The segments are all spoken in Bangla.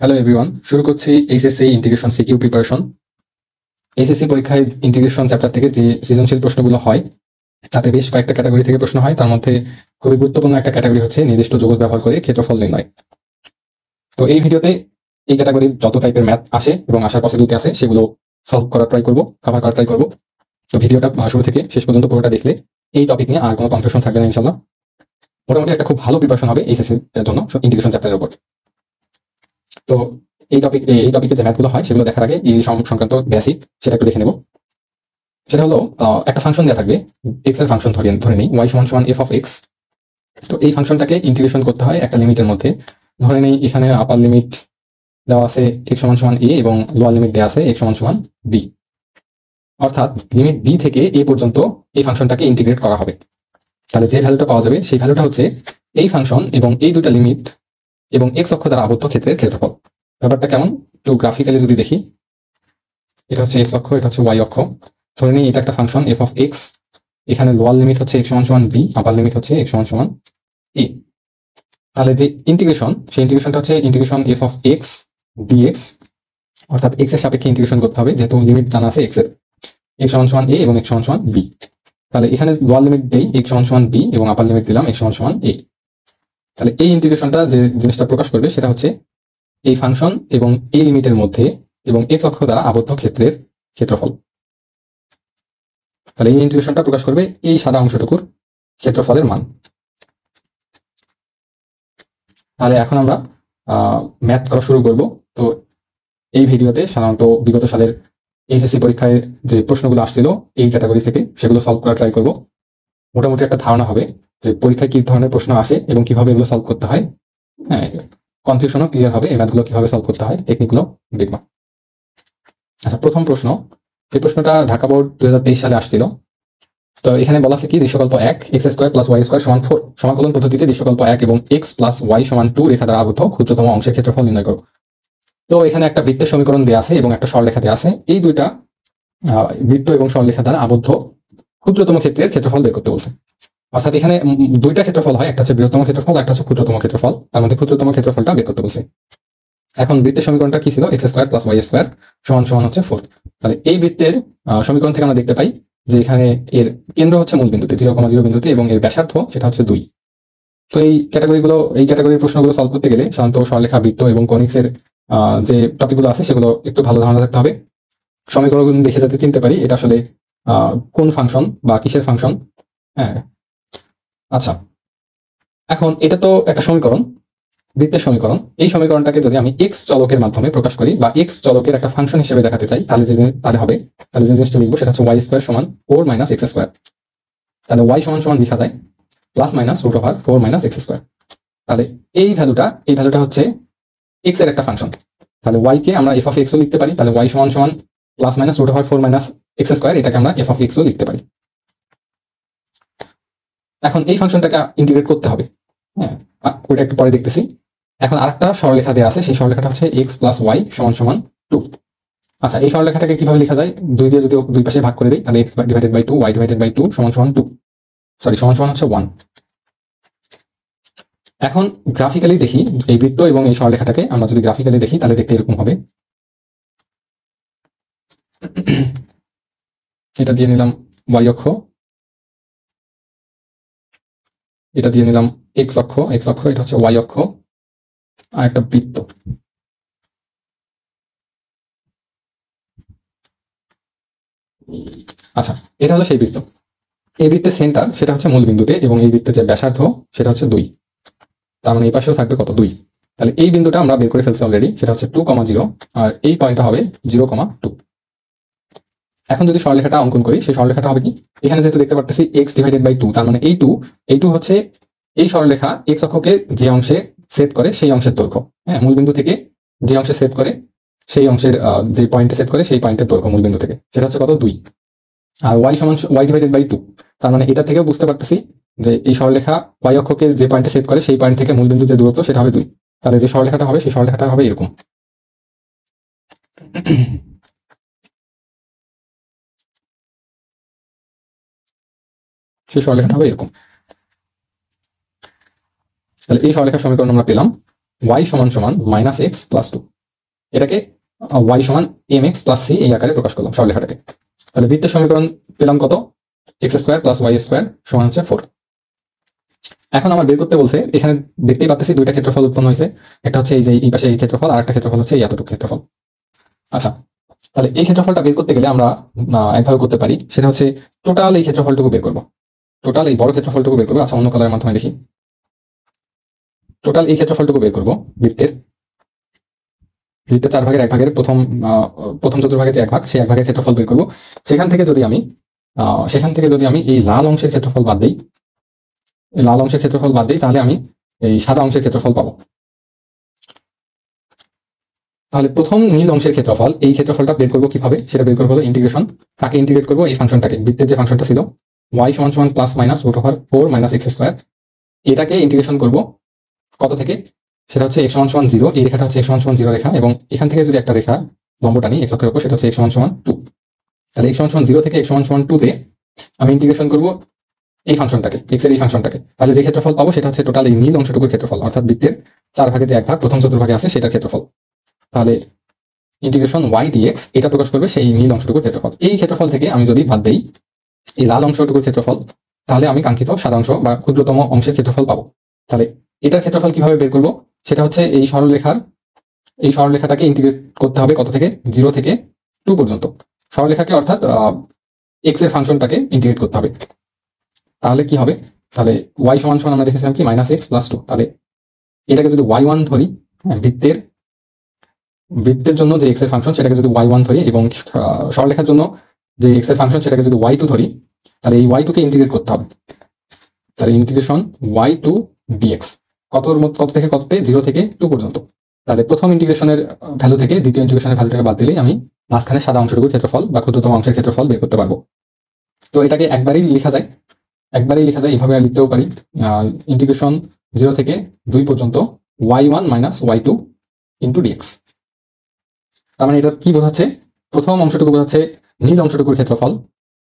হ্যালো এভরিওয়ান, শুরু করছি HSC integration CQ preparation. HSC পরীক্ষায় ইন্টিগ্রেশন চ্যাপ্টার থেকে যে সৃজনশীল প্রশ্নগুলো হয় তাতে বেশ কয়েকটা ক্যাটাগরি থেকে প্রশ্ন হয়। তার মধ্যে খুবই গুরুত্বপূর্ণ একটা ক্যাটাগরি হচ্ছে নির্দিষ্ট যৌগ ব্যবহার করে ক্ষেত্রফল নির্ণয়। তো এই ভিডিওতে এই ক্যাটাগরির যত টাইপের ম্যাথ আসে এবং আসার পসিবিলিটি আছে সেগুলো সলভ করার ট্রাই করবো, কভার করার ট্রাই করবো। তো ভিডিওটা শুরু থেকে শেষ পর্যন্ত পুরোটা দেখলে এই টপিক নিয়ে আর কোনো কনফিউশন থাকবে না ইনশাল্লাহ। মোটামুটি একটা খুব ভালো প্রিপারেশন হবে এইচএসসি এর জন্য ইন্টিগ্রেশন চ্যাপ্টারের উপর। তো এই টপিকে যে ম্যাথগুলো হয় সেগুলো দেখার আগে এই সংক্রান্ত বেসিক সেটা একটু দেখে নেব। সেটা হলো একটা ফাংশন দেওয়া থাকবে, এক্স এর ফাংশন ধরে নিই ওয়াই সমান সমান এফ অফ এক্স। তো এই ফাংশনটাকে ইন্টিগ্রেশন করতে হয় একটা লিমিটের মধ্যে। ধরে নিই এখানে আপার লিমিট দেওয়া আছে এক্স সমান সমান এ এবং লোয়ার লিমিট দেওয়া আছে এক্স সমান সমান বি। অর্থাৎ লিমিট বি থেকে এ পর্যন্ত এই ফাংশনটাকে ইন্টিগ্রেট করা হবে। তাহলে যে ভ্যালুটা পাওয়া যাবে সেই ভ্যালুটা হচ্ছে এই ফাংশন এবং এই দুটা লিমিট এবং এক্স অক্ষ দ্বারা আবদ্ধ ক্ষেত্রের ক্ষেত্রফল। ব্যাপারটা কেমন একটু গ্রাফিক্যালি যদি দেখি, এটা হচ্ছে এক্স অক্ষ, এটা হচ্ছে ওয়াই অক্ষ। ধরে নিই এটা একটা ফাংশন এফ অফ এক্স, এখানে লোয়ার লিমিট হচ্ছে এক্স সমান সমান বি, আপার লিমিট হচ্ছে এক্স সমান সমান এ। তাহলে যে ইন্টিগ্রেশন, সেই ইন্টিগ্রেশনটা হচ্ছে integration f of x dx, অর্থাৎ এক্স এর সাপেক্ষে ইন্টিগ্রেশন করতে হবে যেহেতু লিমিট জানা আছে এক্স এর, এক্স সমান সমান এ এবং এক্স সমান সমান বি। তাহলে এখানে লোয়ার লিমিট দেই এক্স সমান সমান বি এবং আপার লিমিট দিলাম এক্স সমান সমান এ। তাহলে এই ইন্টিগ্রেশনটা যে জিনিসটা প্রকাশ করবে সেটা হচ্ছে এই ফাংশন এবং এই লিমিটের মধ্যে এবং এক্স অক্ষ দ্বারা আবদ্ধ ক্ষেত্রের ক্ষেত্রফল। তাহলে এই ইন্টিগ্রেশনটা প্রকাশ করবে এই সাদা অংশটুকুর ক্ষেত্রফলের মান। তাহলে এখন আমরা ম্যাথ করা শুরু করব। তো এই ভিডিওতে সাধারণত বিগত সালের এইচএসসি পরীক্ষায় যে প্রশ্নগুলো আসছিল এই ক্যাটাগরি থেকে সেগুলো সলভ করা ট্রাই করব। মোটামুটি একটা ধারণা হবে যে পরীক্ষায় কি ধরনের প্রশ্ন আসে এবং কিভাবে এগুলো সলভ করতে হয়। হ্যাঁ, কনফিউশনও ক্লিয়ার হবে এই ম্যাথগুলো কিভাবে সলভ করতে হয়, টেকনিকগুলো দেখবা। আচ্ছা, প্রথম প্রশ্ন, এই প্রশ্নটা ঢাকা বোর্ড 2023 সালে আসছিল। তো এখানে বলা আছে কি দৃশ্যকল্প 1 x square plus y square সমান 4 সমাকলন পদ্ধতিতে দৃশ্যকল্প 1 এবং এক্স প্লাস ওয়াই সমান 2 রেখা দ্বারা আবদ্ধ ক্ষুদ্রতম অংশের ক্ষেত্রফল নির্ণয় করো। তো এখানে একটা বৃত্তের সমীকরণ দেওয়া আছে এবং একটা সরলরেখা দেওয়া আছে। এই দুইটা বৃত্ত এবং সরলরেখা দ্বারা আবদ্ধ ক্ষুদ্রতম ক্ষেত্রের ক্ষেত্রফল বের করতে বলছে। অর্থাৎ এখানে দুইটা ক্ষেত্রফল হয়, একটা হচ্ছে বৃহত্তম ক্ষেত্রফল, একটা হচ্ছে ক্ষুদ্রতম ক্ষেত্রফল। তার মধ্যে ক্ষুদ্রতম ক্ষেত্রফলটা বের করতে বলছে। এখন বৃত্তের সমীকরণটা কি ছিল? X square plus y square সমান সমান হচ্ছে 4। তাহলে এই বৃত্তের সমীকরণ থেকে আমরা দেখতে পাই যে এখানে এর কেন্দ্র হচ্ছে মূল বিন্দুতে 0,0 বিন্দুতে এবং এর ব্যাসার্ধ সেটা হচ্ছে 2। তো এই ক্যাটাগরির প্রশ্নগুলো সলভ করতে গেলে সাধারণত সরলরেখা, বৃত্ত এবং কনিক্স এর যে টপিকগুলো আছে সেগুলো একটু ভালো ধারণা রাখতে হবে। সমীকরণ দেখে যাতে চিনতে পারি এটা আসলে কোন ফাংশন বা কিসের ফাংশন। হ্যাঁ, আচ্ছা, এখন এটা তো একটা সমীকরণ, বৃত্তের সমীকরণ। এই সমীকরণটাকে যদি আমি এক্স চলকের মাধ্যমে প্রকাশ করি বা এক্স চলকের একটা ফাংশন হিসেবে দেখাতে চাই তাহলে যে জিনিসটা লিখবো সেটা হচ্ছে ওয়াই স্কোয়ার সমান 4 মাইনাস এক্স স্কোয়ার। তাহলে ওয়াই সমান সমান লেখা যায় plus minus root over 4 minus x square. তাহলে এই ভ্যালুটা হচ্ছে এক্স এর একটা ফাংশন। তাহলে ওয়াই কে আমরা এফ অফ এক্সও লিখতে পারি। তাহলে ওয়াই সমান সমান plus minus root over 4 minus x square, এটাকে আমরা এফ অফ এক্সও লিখতে পারি। এখন এই ফাংশনটাকে ইন্টিগ্রেট করতে হবে। হ্যাঁ, ওটা একটু পরে দেখতেছি। এখন আরেকটা সরলরেখা দেওয়া আছে, সেই সরলরেখাটা হচ্ছে এক্স প্লাস ওয়াই সমান সমান 2। আচ্ছা, এই সরলরেখাটাকে কিভাবে লেখা যায়? 2 দিয়ে যদি দুই পাশে ভাগ করে দিই তাহলে x divided by 2 y divided by 2 সমান সমান 2, সমান সমান হচ্ছে 1। এখন গ্রাফিক্যালি দেখি এই বৃত্ত এবং এই সরলরেখাটাকে আমরা যদি গ্রাফিক্যালি দেখি তাহলে দেখতে এরকম হবে। এটা দিয়ে নিলাম ওয়াই অক্ষ, এটা দিয়ে নিলাম এক্স অক্ষ, এটা হচ্ছে ওয়াই অক্ষ, আর একটা বৃত্ত। আচ্ছা, এটা হলো সেই বৃত্ত। এই বৃত্তের সেন্টার সেটা হচ্ছে মূল বিন্দুতে এবং এই বৃত্তের যে ব্যাসার্ধ সেটা হচ্ছে 2। তার মানে এই পাশেও থাকবে কত? 2। তাহলে এই বিন্দুটা আমরা বের করে ফেলছি অলরেডি, সেটা হচ্ছে 2,0 আর এই পয়েন্টটা হবে 0,2। এখন যদি সরলরেখাটা অঙ্কন করি সেই সরলরেখাটা হবে কি, এখানে যেহেতু দেখতে পাচ্ছি এক্স ডিভাইডেড বাই 2, তার মানে এই টু হচ্ছে এই সরলরেখা এক্স অক্ষকে যে অংশে সেট করে সেই অংশের দৈর্ঘ্য। হ্যাঁ, মূল বিন্দু থেকে যে অংশে সেট করে সেই অংশের যে পয়েন্টে সেট করে সেই পয়েন্টের দৈর্ঘ্য মূল বিন্দু থেকে, সেটা হচ্ছে কত? 2। আর ওয়াই সমান ওয়াই ডিভাইডেড বাই 2, তার মানে এটা থেকেও বুঝতে পারতেছি যে এই সরলরেখা ওয়াই অক্ষকে যে পয়েন্টে সেট করে সেই পয়েন্ট থেকে মূল বিন্দু যে দূরত্ব সেটা হবে 2। তাহলে যে সরলরেখাটা হবে সেই সরলরেখাটা হবে এরকম। সেই সরলরেখাটা হবে এরকম। তাহলে এই সরলরেখার সমীকরণ আমরা পেলাম ওয়াই সমান সমান মাইনাস এক্স প্লাস টু, এটাকে ওয়াই সমান এম এক্স প্লাস সি এই আকারে প্রকাশ করলাম সরলরেখাটাকে। তাহলে বৃত্তের সমীকরণ পেলাম কত, x square plus y square সমান হচ্ছে 4। এখন আমার বের করতে বলছে, এখানে দেখতেই পাচ্ছি দুইটা ক্ষেত্রফল উৎপন্ন হয়েছে, একটা হচ্ছে এই যে এই পাশে এই ক্ষেত্রফল, আর একটা ক্ষেত্রফল হচ্ছে এই এতটুকু ক্ষেত্রফল। আচ্ছা, তাহলে এই ক্ষেত্রফলটা বের করতে গেলে আমরা একভাবে করতে পারি, সেটা হচ্ছে টোটাল এই ক্ষেত্রফলটুকু বের করবো, টোটাল এই বড় ক্ষেত্রফলটুকু বের করবো। আচ্ছা, অন্য কালারের মাধ্যমে দেখি, টোটাল এই ক্ষেত্রফলটুকু বের করবো বৃত্তের 4 ভাগের 1 ভাগের প্রথম চতুর্ভাগে যে 1 ভাগ, সেই 1 ভাগের ক্ষেত্রফল বের করবো। সেখান থেকে যদি আমি এই লাল অংশের ক্ষেত্রফল বাদ দিই, তাহলে আমি এই সাদা অংশের ক্ষেত্রফল পাবো। তাহলে প্রথম নীল অংশের ক্ষেত্রফল, এই ক্ষেত্রফলটা বের করবো কিভাবে, সেটা বের করবো হলো ইন্টিগ্রেশন। কাকে ইন্টিগ্রেট করবো, এই ফাংশনটাকে, বৃত্তের যে ফাংশনটা ছিল ওয়াই সমান সমান plus minus root over 4 minus x square, এটাকে ইন্টিগ্রেশন করবো কত থেকে, সেটা হচ্ছে এক্স সমান সমান 0, এই রেখাটা হচ্ছে এক্স সমান সমান 0 রেখা, এবং এখান থেকে যদি একটা রেখা লম্ব টানি এক্স অক্ষের উপর, সেটা হচ্ছে এক্স সমান সমান 2। তাহলে এক্স সমান সমান 0 থেকে এক্স সমান সমান 2 তে আমি ইন্টিগ্রেশন করবো এই ফাংশনটাকে, এক্স এর এই ফাংশনটাকে। তাহলে যে ক্ষেত্রফল পাবো সেটা হচ্ছে টোটাল এই নীল অংশটুকুর ক্ষেত্রফল, অর্থাৎ বৃত্তের 4 ভাগে যে 1 ভাগ প্রথম চতুর্ভাগে আছে সেটার ক্ষেত্রফল। তাহলে ইন্টিগ্রেশন ওয়াই ডিএক্স এটা প্রকাশ করবে সেই নীল অংশটুকুর ক্ষেত্রফল। এই ক্ষেত্রফল থেকে আমি যদি বাদ দেই এই লাল অংশটুকুর ক্ষেত্রফল, তাহলে আমি কাঙ্ক্ষিত সাদা অংশ বা ক্ষুদ্রতম অংশের ক্ষেত্রফল পাবো। তাহলে এটার ক্ষেত্রফল কিভাবে বের করবো, সেটা হচ্ছে এই সরলরেখাটাকে ইন্টিগ্রেট করতে হবে কত থেকে, 0 থেকে 2 পর্যন্ত সরলরেখাকে, অর্থাৎ এক্স এর ফাংশনটাকে ইন্টিগ্রেট করতে হবে। তাহলে কি হবে, তাহলে ওয়াই সমান সমান আমরা দেখেছিলাম কি মাইনাস এক্স প্লাস 2, তাহলে এটাকে যদি y1 ধরি, হ্যাঁ, বৃত্তের জন্য যে এক্স এর ফাংশন সেটাকে যদি y1 ধরি, এবং সরলরেখার জন্য যে এক্স এর ফাংশন সেটাকে যদি y2 ধরি, তাহলে এই y2 কে ইন্টিগ্রেট করতে হবে। তাহলে ইন্টিগ্রেশন y2 dx কত থেকে কততে, 0 থেকে 2 পর্যন্ত। তাহলে প্রথম ইন্টিগ্রেশনের ভ্যালু থেকে দ্বিতীয় ইন্টিগ্রেশনের ভ্যালুটাকে বাদ দিলেই আমি মাঝখানে সাদা অংশটুকুর ক্ষেত্রফল বা ক্ষুদ্রতম অংশের ক্ষেত্রফল বের করতে পারবো। তো এটাকে একবারেই লেখা যায়, এইভাবে লিখতেও পারি, ইন্টিগ্রেশন 0 থেকে 2 পর্যন্ত y1 minus y2 into dx. তার মানে এটা কি বোঝাচ্ছে, প্রথম অংশটুকু বোঝাচ্ছে নীল অংশটুকুর ক্ষেত্রফল,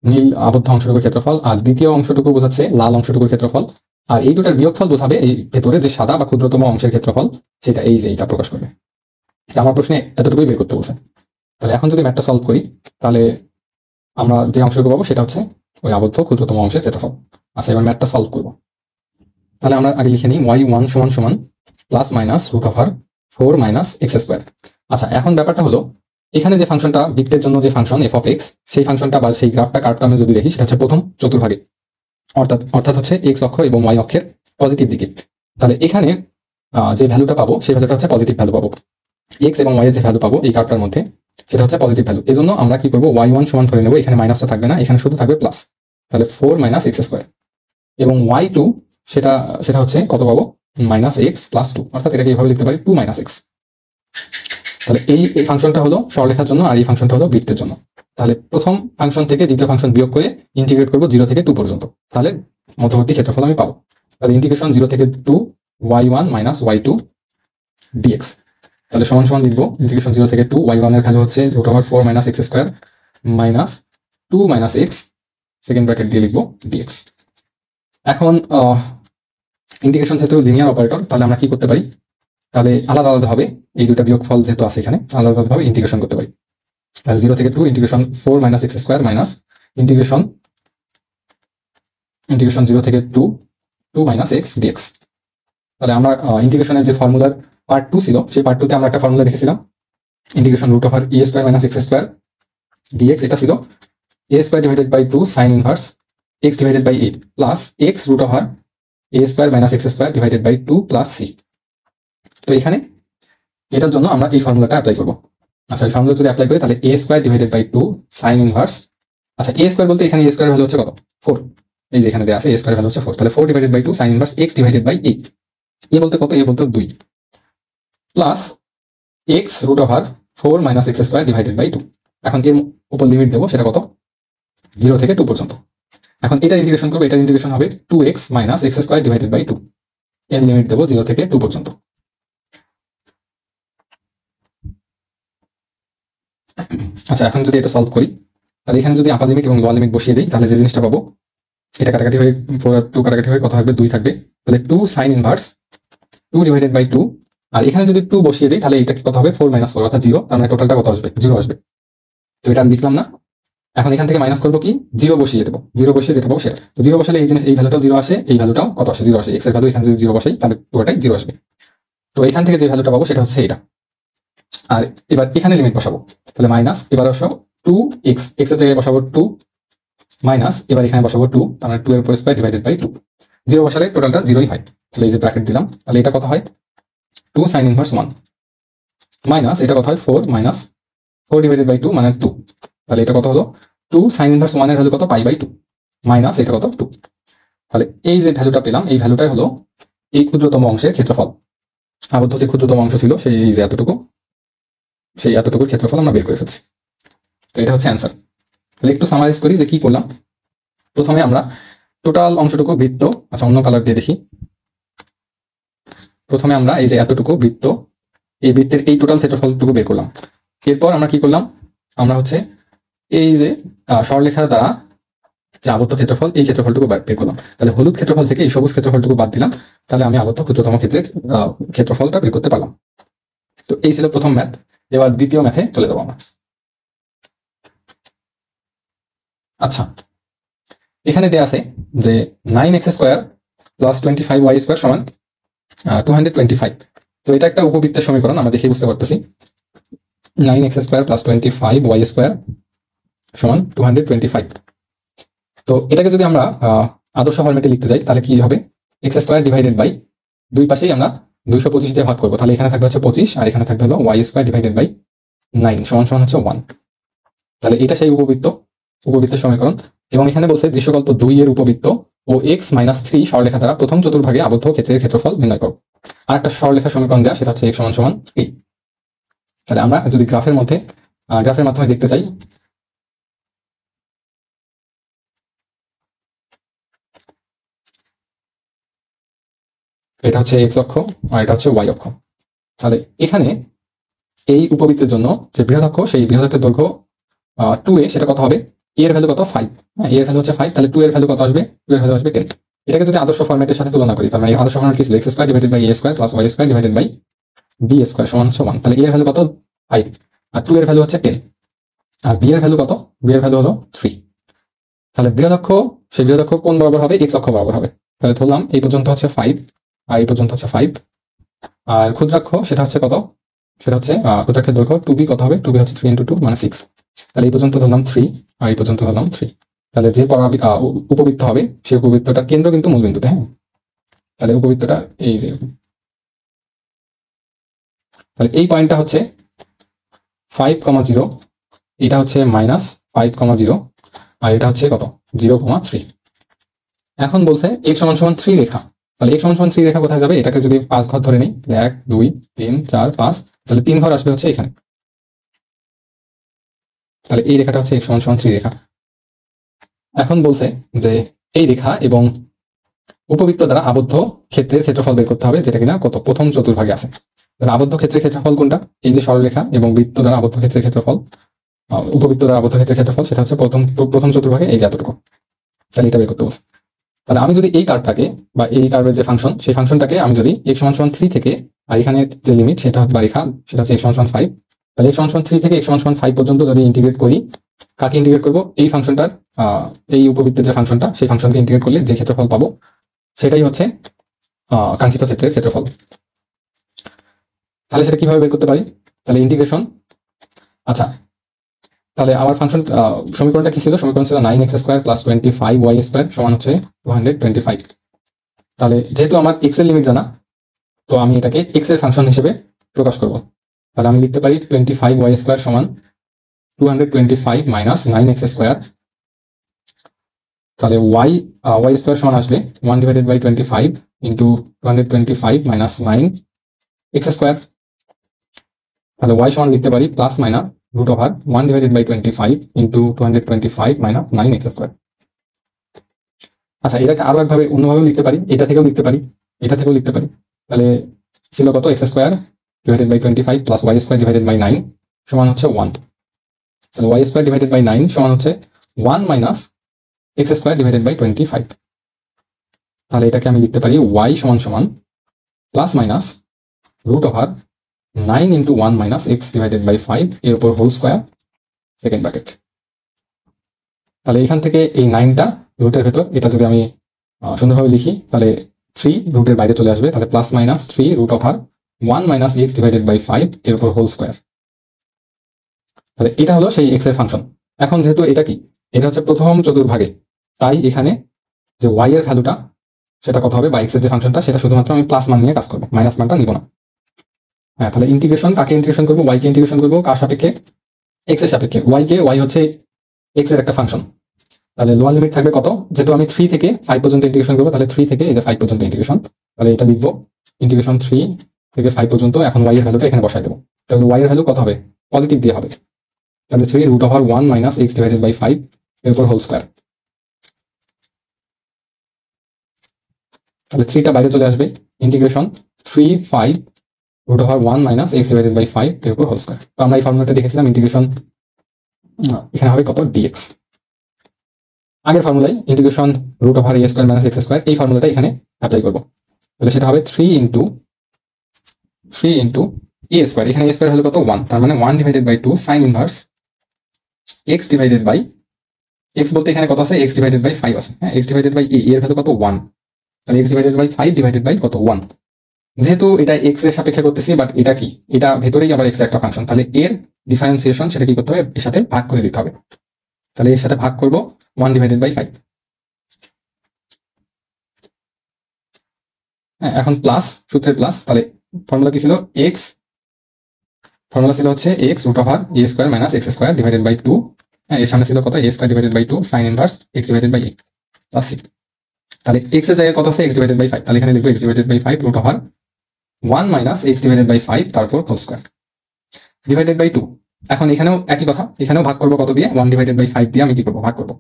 নীল আবদ্ধ অংশটুকুর ক্ষেত্রফল, আর দ্বিতীয় অংশটুকু বোঝাচ্ছে লাল অংশটুকুর ক্ষেত্রফল, আর এই দুটার বিয়োগফল বোঝাবে এই ভেতরে যে সাদা বা ক্ষুদ্রতম অংশের ক্ষেত্রফল, সেটা এই যে এইটা প্রকাশ করবে। আমার প্রশ্নে এতটুকুই বের করতে বলছে। তাহলে এখন যদি ম্যাথটা সলভ করি, তাহলে আমরা যে অংশটুকু পাবো সেটা হচ্ছে ওই আবদ্ধ ক্ষুদ্রতম অংশের ক্ষেত্রফল। আচ্ছা, এবার ম্যাথটা সলভ করবো। তাহলে আমরা আগে লিখে নিই y1 সমান সমান plus minus root over 4 minus x square. আচ্ছা, এখন ব্যাপারটা হলো এখানে যে ফাংশনটা, বৃত্তের জন্য যে ফাংশন এফ অফ এক্স, সেই ফাংশনটা বা সেই কার্ভটা আমি যদি দেখি, সেটা হচ্ছে প্রথম চতুর্ভাগে, অর্থাৎ হচ্ছে এক্স অক্ষ এবং ওয়াই অক্ষের পজিটিভ দিকে। তাহলে এখানে যে ভ্যালুটা পাবো সেই ভ্যালুটা হচ্ছে পজিটিভ ভ্যালু পাবো, এক্স এবং ওয়াই এর যে ভ্যালু পাবো এই কার্ভটার মধ্যে সেটা হচ্ছে পজিটিভ ভ্যালু। এই জন্য আমরা কি করবো, y1 সমান ধরে নেবো, এখানে মাইনাসটা থাকবে না, এখানে শুধু থাকবে প্লাস। তাহলে 4 মাইনাস এক্স স্কোয়ার, এবং y2 সেটা হচ্ছে কত পাবো, মাইনাস এক্স প্লাস 2, অর্থাৎ এটাকে এইভাবে লিখতে পারি 2 মাইনাস এক্স। তাহলে এই ফাংশনটা হলো সরলরেখার জন্য, আর এই ফাংশনটা হলো বৃত্তের জন্য। তাহলে প্রথম ফাংশন থেকে দ্বিতীয় ফাংশন বিয়োগ করে ইন্টিগ্রেট করবো 0 থেকে 2 পর্যন্ত, তাহলে মধ্যবর্তী ক্ষেত্রফল আমি পাবো। তাহলে ইন্টিগ্রেশন 0 থেকে 2 y1 মাইনাস y2 dx, তাহলে সমান সমান লিখবো ইন্টিগ্রেশন 0 থেকে 2, y1 এর ভ্যালু হচ্ছে root over 4 minus x square minus 2 minus x, second bracket দিয়ে লিখবো dx। এখন ইন্টিগ্রেশন যেহেতু লিনিয়ার অপারেটর, তাহলে আমরা কি করতে পারি, তাহলে আলাদা আলাদা হবে, এই দুটা বিয়োগফল যেহেতু আছে এখানে, আলাদা আলাদাভাবে ইন্টিগ্রেশন করতে পারি। তাহলে 0 থেকে 2 integration 4 minus x square minus integration 0 থেকে 2 মাইনাস এক্স ডিএক্স। তাহলে আমরা ইন্টিগ্রেশনের যে ফর্মুলার পার্ট 2 ছিল, সেই পার্ট 2 তে আমরা একটা ফর্মুলা লিখেছিলাম, integration root over a square minus x square d x. এটা ছিল a square divided by 2 sine inverse x divided by a plus x root over a square minus x square divided by 2 plus c. তো এখানে এটার জন্য আমরা এই ফর্মুলাটা অ্যাপ্লাই করবো। আচ্ছা, এই ফর্মুলা যদি অ্যাপ্লাই করি, তাহলে a square divided by 2 sine inverse, আচ্ছা এ স্কোয়ার বলতে এখানে এ স্কোয়ার ভ্যালু হচ্ছে কত, 4, এই যে এখানে দেওয়া আছে এ স্কোয়ার ভ্যালু হচ্ছে 4, তাহলে 4 divided by 2 sine inverse x divided by a, a বলতে কত, এ বলতে 2, plus x root over 4 minus x square divided by 2। এখন এর উপর লিমিট দেবো, সেটা কত, 0 থেকে 2 পর্যন্ত। এখন এটা ইন্টিগ্রেশন করবো, এটা ইন্টিগ্রেশন হবে 2x minus x square divided by 2, এর লিমিট দেবো 0 থেকে 2 পর্যন্ত। আচ্ছা, এখন যদি এটা সলভ করি, তাহলে এখানে যদি আপার লিমিট এবং লোয়ার লিমিট বসিয়ে দিই, তাহলে যে জিনিসটা পাবো, এটা কাটাকাটি হয়ে 4 আর 2 কাটাকাটি হয়ে কত থাকবে, 2 থাকবে। তাহলে 2 সাইন ইনভার্স 2 ডিভাইডেড বাই 2 আর এখানে যদি 2 বসিয়ে দিই তাহলে এটা কত হবে 4 - 4 অর্থাৎ 0, তার মানে টোটালটা কত আসবে 0 আসবে। তো এটা আমি লিখলাম না। এখন এখান থেকে মাইনাস করবো কি 0 বসিয়ে দেবো, 0 বসিয়ে যেটা পাবো সেটা। তো 0 বসালে এই জিনিস এই ভ্যালুটাও 0 আসে, এই ভ্যালুটাও কত আসে 0 আসে, এক্স এর ভ্যালু এখানে যদি 0 বসাই তাহলে পুরোটাই 0 আসবে। তো এখান থেকে যে ভ্যালুটা পাবো সেটা হচ্ছে এটা। আর এবার এখানে লিমিট বসাবো, তাহলে মাইনাস, এবার বসাবো 2x, এক্স এর জায়গায় বসাবো 2 মাইনাস, এবার এখানে বসাবো 2, তার মানে 2 এর উপর স্কয়ার ডিভাইডেড বাই 2। 0 বসালে টোটালটা 0ই হয়। তাহলে এই যে ব্র্যাকেট দিলাম, তাহলে এটা কত হয় 2 sin ইনভার্স 1 মাইনাস এটা কত হয় 4 মাইনাস 4 ডিভাইডেড বাই 2 মানে 2। তাহলে এটা কত হলো 2 sin ইনভার্স 1 এর ভ্যালু কত পাই বাই 2 মাইনাস এটা কত 2। তাহলে এই যে ভ্যালুটা পেলাম এই ভ্যালুটাই হলো এই ক্ষুদ্রতম অংশের ক্ষেত্রফল। আবদ্ধ যে ক্ষুদ্রতম অংশ ছিল সেই এই যে এতটুকু, সেই এতটুকুর ক্ষেত্রফল আমরা বের করে ফেলছি। তো এটা হচ্ছে অ্যান্সার। তাহলে একটু সামারাইজ করি যে কি করলাম। প্রথমে আমরা টোটাল অংশটুকু বৃত্ত, আচ্ছা অন্য কালার দিয়ে দেখি। প্রথমে আমরা এই যে এতটুকু বৃত্ত, এই বৃত্তের এই টোটাল ক্ষেত্রফলটুকু বের করলাম। এরপর আমরা কি করলাম, আমরা হচ্ছে এই যে সরলরেখা দ্বারা যে আবদ্ধ ক্ষেত্রফল এই ক্ষেত্রফলটুকু বের করলাম। তাহলে হলুদ ক্ষেত্রফল থেকে এই সবুজ ক্ষেত্রফলটুকু বাদ দিলাম, তাহলে আমি আবদ্ধ ক্ষুদ্রতম ক্ষেত্রের ক্ষেত্রফলটা বের করতে পারলাম। তো এই ছিল প্রথম ম্যাথ। এবার দ্বিতীয় ম্যাথে চলে যাবো আমরা। আচ্ছা, এখানে দেয়া আছে যে 9x square plus 25y square সমান 225। তো এটা একটা উপবৃত্তের সমীকরণ, আমরা দেখে বুঝতে পারতেছি। 9x square plus 25y square সমান 225। তো এটাকে যদি আমরা আদর্শ ফরম্যাটে লিখতে যাই তাহলে কি হবে, এক্স স্কোয়ার ডিভাইডেড বাই দুই পাশেই আমরা 225 দিয়ে ভাগ করবো, তাহলে এখানে থাকবে হচ্ছে 25 আর এখানে থাকবে হলো ওয়াই স্কোয়ার ডিভাইডেড বাই 9 সমান সমান হচ্ছে 1। তাহলে এটা সেই উপবৃত্তের সমীকরণ। এবং এখানে বলছে দৃশ্যকল্প 2 এর উপবৃত্ত ও x-3 সরলরেখা দ্বারা প্রথম চতুর্ভাগে আবদ্ধ ক্ষেত্রের ক্ষেত্রফল নির্ণয় করো। আর একটা সরলরেখা সমীকরণ দেওয়া, সেটা হচ্ছে x সমান সমান 3। তাহলে আমরা যদি গ্রাফের মাধ্যমে দেখতে চাই, এটা হচ্ছে এক্স অক্ষ আর এটা হচ্ছে ওয়াই অক্ষ। তাহলে এখানে এই উপবৃত্তের জন্য যে বৃহদাক্ষ, সেই বৃহদাক্ষের দৈর্ঘ্য 2a, সেটা কত হবে, a এর ভ্যালু কত 5, হ্যাঁ a এর ভ্যালু হচ্ছে 5, তাহলে 2 এর ভ্যালু কত আসবে, 2 এর ভ্যালু আসবে 10। এটাকে যদি আদর্শ ফরম্যাটের সাথে তুলনা করি, তার মানে আদর্শ ফরম্যাট কি ছিল, x square divided by a square plus y square divided by b square সমান 1। তাহলে a এর ভ্যালু কত 5 আর 2 এর ভ্যালু হচ্ছে 10, আর b এর ভ্যালু কত, b এর ভ্যালু হলো 3। তাহলে সেই বৃহদাক্ষ কোন বরাবর হবে, এক্স অক্ষ বরাবর হবে। তাহলে ধরলাম এই পর্যন্ত হচ্ছে 5 আর এই পর্যন্ত হচ্ছে 5, আর ক্ষুদ্রাক্ষ সেটা হচ্ছে কত, সেটা হচ্ছে ক্ষুদ্রাক্ষের দৈর্ঘ্য 2b কত হবে, 2b হচ্ছে 3 × 2 মানে 6। তাহলে এই পর্যন্ত ধরলাম 3 আর এই পর্যন্ত ধরলাম 3। তাহলে যে উপবৃত্ত হবে সেই উপবৃত্তটার কেন্দ্র কিন্তু মূলবিন্দুতে, হ্যাঁ। তাহলে উপবৃত্তটা এই যে, তাহলে এই পয়েন্টটা হচ্ছে 5,0, এটা হচ্ছে -5,0 আর এটা হচ্ছে কত 0,3। এখন বলছে x সমান সমান 3 রেখা। তাহলে x সমান সমান 3 রেখা কোথায় যাবে, এটাকে যদি 5 ঘর ধরে নিই, 1 2 3 4 5, তাহলে 3 ঘর আসবে হচ্ছে এখানে। তাহলে এই রেখাটা হচ্ছে x সমান সমান 3 রেখা। এখন বলছে যে এই রেখা এবং উপবৃত্ত দ্বারা আবদ্ধ ক্ষেত্রের ক্ষেত্রফল বের করতে হবে, যেটা কিনা কত প্রথম চতুর্ভাগে আছে। তাহলে আবদ্ধ ক্ষেত্রের ক্ষেত্রফল কোনটা, এই যে সরলরেখা এবং বৃত্ত দ্বারা আবদ্ধ ক্ষেত্রের ক্ষেত্রফল, উপবৃত্ত দ্বারা আবদ্ধ ক্ষেত্রের ক্ষেত্রফল, সেটা হচ্ছে প্রথম চতুর্ভাগে এই যে এতটুকু। তাহলে এটা বের করতে বলছে। তাহলে আমি যদি এই কার্ভটাকে বা এই কার্ভের যে ফাংশন, সেই ফাংশনটাকে আমি যদি x সমান সমান 3 থেকে, আর এখানে যে লিমিট সেটা বা রেখা সেটা হচ্ছে x সমান সমান 5, তাহলে x সমান সমান 3 থেকে x সমান সমান 5 পর্যন্ত যদি ইন্টিগ্রেট করি, কাকে ইন্টিগ্রেট করব, এই ফাংশনটার এই উপবৃত্তের যে ফাংশনটা, সেই ফাংশনকে ইন্টিগ্রেট করলে যে ক্ষেত্রফল পাবো সেটাই হচ্ছে কাঙ্ক্ষিত ক্ষেত্রের ক্ষেত্রফল। তাহলে সেটা কিভাবে বের করতে পারি, তাহলে ইন্টিগ্রেশন, আচ্ছা তাহলে আমার ফাংশন সমীকরণটা কি ছিল, সমীকরণ ছিল 9x square plus 25y square সমান হচ্ছে 225। তাহলে যেহেতু আমার x এর লিমিট জানা, তো আমি এটাকে x এর ফাংশন হিসেবে প্রকাশ করব। তাহলে আমি লিখতে পারি 25y স্কয়ার সমান 225 মাইনাস 9x স্কয়ার। তাহলে y স্কয়ার সমান আসবে 1/25 ইন্টু 225 মাইনাস 9x স্কয়ার। তাহলে y সমান লিখতে পারি plus minus √1/25 into 225 minus 9x square. আচ্ছা, এটাকে আরো একভাবে অন্যভাবেও লিখতে পারি, এটা থেকেও লিখতে পারি, এটা থেকেও লিখতে পারি। তাহলে ছিল কত, x স্কয়ার ডিভাইডেড বাই 25 প্লাস y স্কয়ার ডিভাইডেড বাই 9 সমান হচ্ছে 1। তাহলে y স্কয়ার ডিভাইডেড বাই 9 সমান হচ্ছে 1 minus x square divided by 25। তাহলে এটাকে আমি লিখতে পারি y সমান সমান plus minus root over 9 into 1 minus x divided by 5 এর উপর হোল স্কোয়ার সেকেন্ড ব্র্যাকেট। তাহলে এখান থেকে এই 9টা রুটের ভেতর, এটা যদি আমি সুন্দরভাবে লিখি তাহলে 3 রুটের বাইরে চলে আসবে, তাহলে plus minus 3 root over 1 minus x divided by 5 এর উপর হোল স্কোয়ার। তাহলে এটা হলো সেই এক্স এর ফাংশন। এখন যেহেতু এটা কি, এটা হচ্ছে প্রথম চতুর্ভাগে, তাই এখানে যে ওয়াই এর ভ্যালুটা সেটা কত হবে, বা এক্স এর যে ফাংশনটা সেটা শুধুমাত্র আমি প্লাস মান নিয়ে কাজ করবো, মাইনাস মানটা নিব না। হ্যাঁ, তাহলে ইন্টিগ্রেশন কাকে ইন্টিগ্রেশন করবো, ওয়াই কে ইন্টিগ্রেশন করবো কার সাপেক্ষে, এক্স এর সাপেক্ষে। ওয়াই হচ্ছে এক্স এর একটা ফাংশন, তাহলে লোয়ার লিমিট থাকবে কত, যেহেতু আমি 3 থেকে 5 পর্যন্ত ইন্টিগ্রেশন করবো, তাহলে 3 থেকে এই যে 5 পর্যন্ত ইন্টিগ্রেশন, তাহলে এটা লিখবো ইন্টিগ্রেশন 3 থেকে 5 পর্যন্ত। এখন ওয়াই এর ভ্যালুটা এখানে বসাই দেবো, তাহলে ওয়াই এর ভ্যালু কত হবে, পজিটিভ দিয়ে হবে, তাহলে 3 root over 1 minus x divided by 5 এর উপর হোল স্কোয়ার। তাহলে 3টা বাইরে চলে আসবে, integration 3 5 root over 1 minus x divided by 5 এর উপর হোল স্কোয়ার। তো আমরা এই ফর্মুলাটা দেখেছিলাম, ইন্টিগ্রেশন এখানে হবে কত, ডিএক্স। আগের ফর্মুলায় integration root over a square minus x square, এই ফর্মুলাটা এখানে অ্যাপ্লাই করবো, তাহলে সেটা হবে 3 ইন্টু এ স্কোয়ার। এখানে এ স্কোয়ার হলো কত, 1, তার মানে 1 divided by 2 sine inverse x divided by, x বলতে এখানে কত আছে, এক্স ডিভাইডেড বাই 5 আছে। হ্যাঁ, এক্স ডিভাইডেড বাই এর ভ্যালু কত, 1, তাহলে x divided by 5 divided by কত, 1। যেহেতু এটা এক্স এর সাপেক্ষে করতেছি, বাট এটা কি, এটা ভেতরেই আবার এক্স এর একটা ফাংশন, তাহলে এর ডিফারেন্সিয়েশন সেটা কি করতে হবে, এর সাথে ভাগ করে দিতে হবে। তাহলে এর সাথে ভাগ করব 1 ডিভাইডেড বাই 5। হ্যাঁ, এখন প্লাস, সূত্রের প্লাস, তাহলে ফর্মুলা কি ছিল, এক্স, ফর্মুলা ছিল হচ্ছে x root over a square minus x square divided by 2। হ্যাঁ, এর সামনে ছিল কত, a square divided by 2 sine inverse x divided by a plus c. তাহলে এক্স এর জায়গায় কত আছে, এক্স ডিভাইডেড বাই 5, তাহলে এখানে লিখবো x divided by 5 root over 1 minus x divided by 5 তারপর হোল স্কোয়ার ডিভাইডেড বাই 2। এখন এখানেও একই কথা, এখানেও ভাগ করবো কত দিয়ে, 1 ডিভাইডেড বাই 5 দিয়ে আমি কি করবো, ভাগ করবো।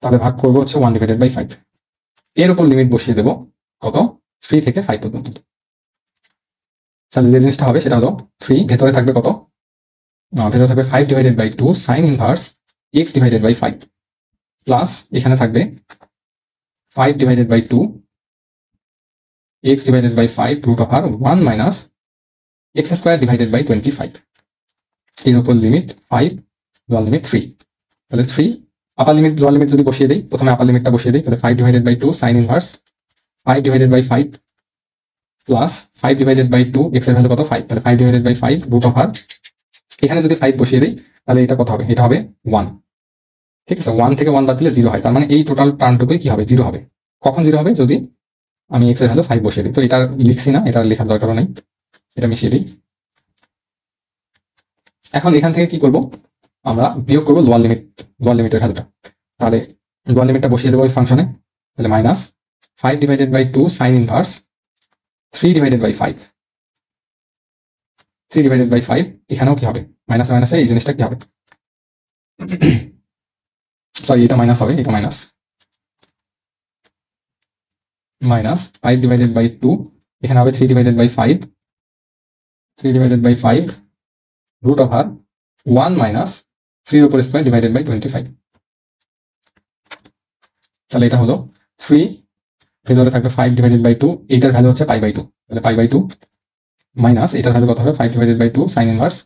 তাহলে ভাগ করবো হচ্ছে 1 ডিভাইডেড বাই 5, এর উপর লিমিট বসিয়ে দেবো কত, 3 থেকে 5 পর্যন্ত। তাহলে যে জিনিসটা হবে সেটা হলো 3, ভেতরে থাকবে কত, ভেতরে থাকবে 5 divided by 2 sine inverse x divided by 5 plus এখানে থাকবে 5 divided by 2 x divided by 5 root over 1 minus x square divided by 25, এর উপর লিমিট 5, লোয়ার লিমিট 3। তাহলে 3, আপার লিমিট লোয়ার লিমিট যদি বসিয়ে দিই, প্রথমে আপার লিমিটটা বসিয়ে দিই, তাহলে 5 divided by 2 sine inverse 5 divided by 5 plus 5 divided by 2, x এর ভ্যালু কত, 5, তাহলে 5 ডিভাইডেড বাই 5 রুট ওভার, এখানে যদি 5 বসিয়ে দিই তাহলে এটা কত হবে, এটা হবে 1। ঠিক আছে, 1 থেকে 1 বাদ দিলে 0 হয়, তার মানে এই টোটাল টার্মটুকুই কি হবে, 0 হবে। কখন 0 হবে, যদি আমি এক্স এর ভ্যালু 5 বসিয়ে দিই। তো এটা লিখছি না, এটা লেখার দরকারও নেই, এটা মিশিয়ে দিই। এখন এখান থেকে কি করব, আমরা বিয়োগ করবো লোয়ার লিমিটের ভ্যালুটা, তাহলে লোয়ার লিমিটটা বসিয়ে দেবো ওই ফাংশনে, তাহলে minus 5 divided by 2 sine inverse 3 divided by 5, 3 divided by 5, এখানেও কি হবে, মাইনাস মাইনাসে এই জিনিসটা কি হবে, সরি এটা মাইনাস হবে, এটা মাইনাস 5 ডিভাইডেড বাই 2, এখানে হবে 3 divided by 5, 3 divided by 5 root over 1 minus 3 উপর স্কোয়ার ডিভাইডেড বাই 25। তাহলে এটা হলো 3, ভেতরে থাকবে 5 ডিভাইডেড বাই 2, এইটার ভ্যালু হচ্ছে পাই বাই 2, তাহলে পাই বাই 2 মাইনাস এটার ভ্যালু কত হবে, 5 divided by 2 sine inverse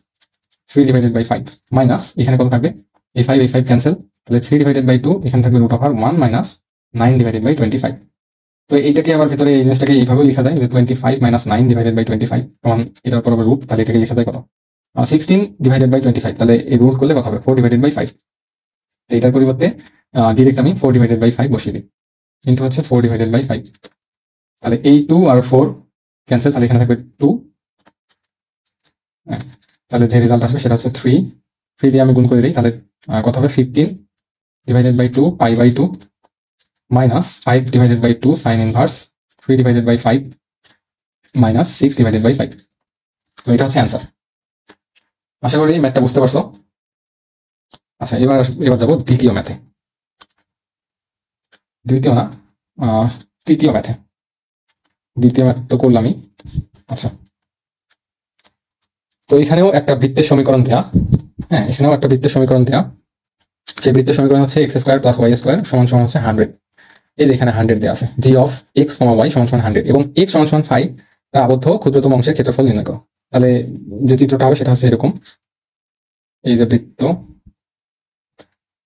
3 divided by 5 minus এখানে কত থাকবে, এই 5 ক্যান্সেল, তাহলে 3 ডিভাইডেড বাই 2, এখানে থাকবে root over 1 minus 9 divided by 25। তো এইটাকে আবার ভেতরে এই জিনিসটাকে এইভাবে লেখা যায় যে 25 মাইনাস 9 ডিভাইডেড বাই 25, কারণ এটার উপর রুট, তাহলে এটাকে লেখা যায় কত, 16 ডিভাইডেড বাই 25, তাহলে এই রুট করলে কত হবে, 4 ডিভাইডেড বাই 5। তো এটার পরিবর্তে ডিরেক্ট আমি 4 ডিভাইডেড বাই 5 বসিয়ে দিই, কিন্তু হচ্ছে 4 ডিভাইডেড বাই 5, তাহলে এই 2 আর 4 ক্যান্সেল, তাহলে এখানে থাকবে 2, তাহলে যে রেজাল্ট আসবে সেটা হচ্ছে 3 দিয়ে আমি গুণ করে দিই, তাহলে কত হবে, 15 divided by 2 pi by 2 minus 5 divided by 2 sine inverse 3 divided by 5 minus 6 divided by 5। তো এটা হচ্ছে অ্যান্সার। আশা করি ম্যাথটা বুঝতে পারছো। আচ্ছা, এবার যাবো দ্বিতীয় ম্যাথে, দ্বিতীয় না তৃতীয় ম্যাথে। দ্বিতীয় ম্যাথ তো করলামই। আচ্ছা, তো এখানেও একটা বৃত্তের সমীকরণ দেয়া, হ্যাঁ এখানেও একটা বৃত্তের সমীকরণ দেয়া, সেই বৃত্তের সমীকরণ হচ্ছে x square plus y square সমান সমান হচ্ছে 100। এই যে এখানে 100 দেওয়া আছে, জি অফ এক্স কমা ওয়াই সমান সমান 100, এবং এক্স সমান সমান 5 আবদ্ধ ক্ষুদ্রতম অংশের ক্ষেত্রফল নির্ণয় করো। তাহলে যে চিত্রটা হবে সেটা হচ্ছে এরকম। এই যে বৃত্ত,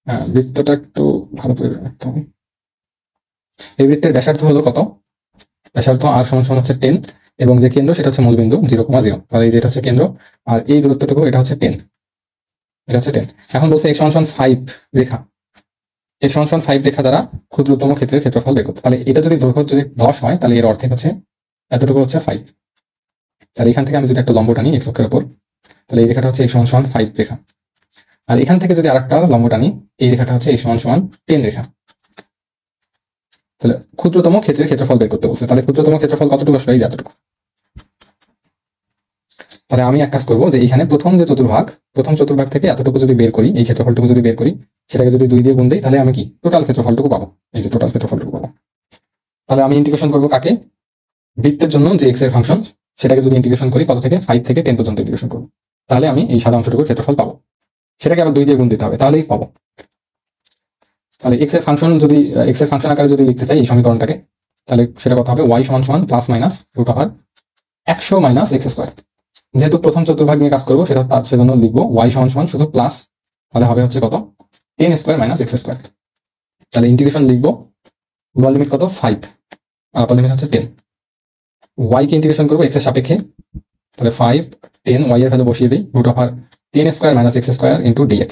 হ্যাঁ বৃত্তটা একটু ভালো করে রাখতে হবে। এই বৃত্তের ব্যাসার্ধ হলো কত? ব্যাসার্ধ আর সমান সমান হচ্ছে 10, এবং যে কেন্দ্র সেটা হচ্ছে মূলবিন্দু 0,0। তাহলে এই যেটা হচ্ছে কেন্দ্র, আর এই দূরত্বটুকু এটা হচ্ছে 10, এটা হচ্ছে 10। এখন বলছে x সমান 5 রেখা, x সমান 5 রেখা দ্বারা ক্ষুদ্রতম ক্ষেত্রের ক্ষেত্রফল বের করতে। তাহলে এটা যদি দৈর্ঘ্য যদি 10 হয় তাহলে এর অর্ধেক হচ্ছে এতটুকু হচ্ছে 5। তাহলে এখান থেকে আমি যদি একটা লম্ব টানি x অক্ষের উপর, তাহলে এই রেখাটা হচ্ছে x সমান 5 রেখা। আর এখান থেকে যদি আরেকটা লম্ব টানি, এই রেখাটা হচ্ছে x সমান 10 রেখা। তাহলে ক্ষুদ্রতম ক্ষেত্রের ক্ষেত্রফল বের করতে বলছে। তাহলে ক্ষুদ্রতম ক্ষেত্রফল কতটুকু আসলে? এই যে এতটুকু। তাহলে আমি এক কাজ করবো যে এখানে প্রথম চতুর্ভাগ থেকে এতটুকু যদি বের করি, এই ক্ষেত্রফলটুকু যদি বের করি, সেটাকে যদি 2 দিয়ে গুণ দিই, তাহলে আমি কি টোটাল ক্ষেত্রফলটুকু পাবো। এই যে টোটাল ক্ষেত্রফলটুকু পাবো। তাহলে আমি ইন্টিগ্রেশন করবো কাকে? বৃত্তের জন্য যে x এর ফাংশন, সেটাকে যদি ইন্টিগ্রেশন করি কত থেকে? 5 থেকে 10 পর্যন্ত ইন্টিগ্রেশন করবো, তাহলে আমি এই সাদা অংশটুকুর ক্ষেত্রফল পাবো। সেটাকে আবার 2 দিয়ে গুণ দিতে হবে, তাহলেই পাবো। তাহলে x এর ফাংশন যদি x এর ফাংশন আকারে যদি লিখতে চাই এই সমীকরণটাকে, তাহলে সেটা কত হবে? y সমান সমান plus minus root over 100 minus x square. যেহেতু প্রথম চতুর্ভাগ নিয়ে কাজ করবো সেজন্য লিখবো y সমান সমান শুধু প্লাস, তাহলে হবে হচ্ছে কত? 10 স্কোয়ার মাইনাস এক্স স্কোয়ার। তাহলে ইন্টিগ্রেশন লিখবো, লোয়ার লিমিট কত? 5, আর আপার লিমিট হচ্ছে 10। y কে ইন্টিগ্রেশন করবো x এর সাপেক্ষে, তাহলে 5 10 y এর ভ্যালু বসিয়ে দিই, root over 10 square minus x square into dx।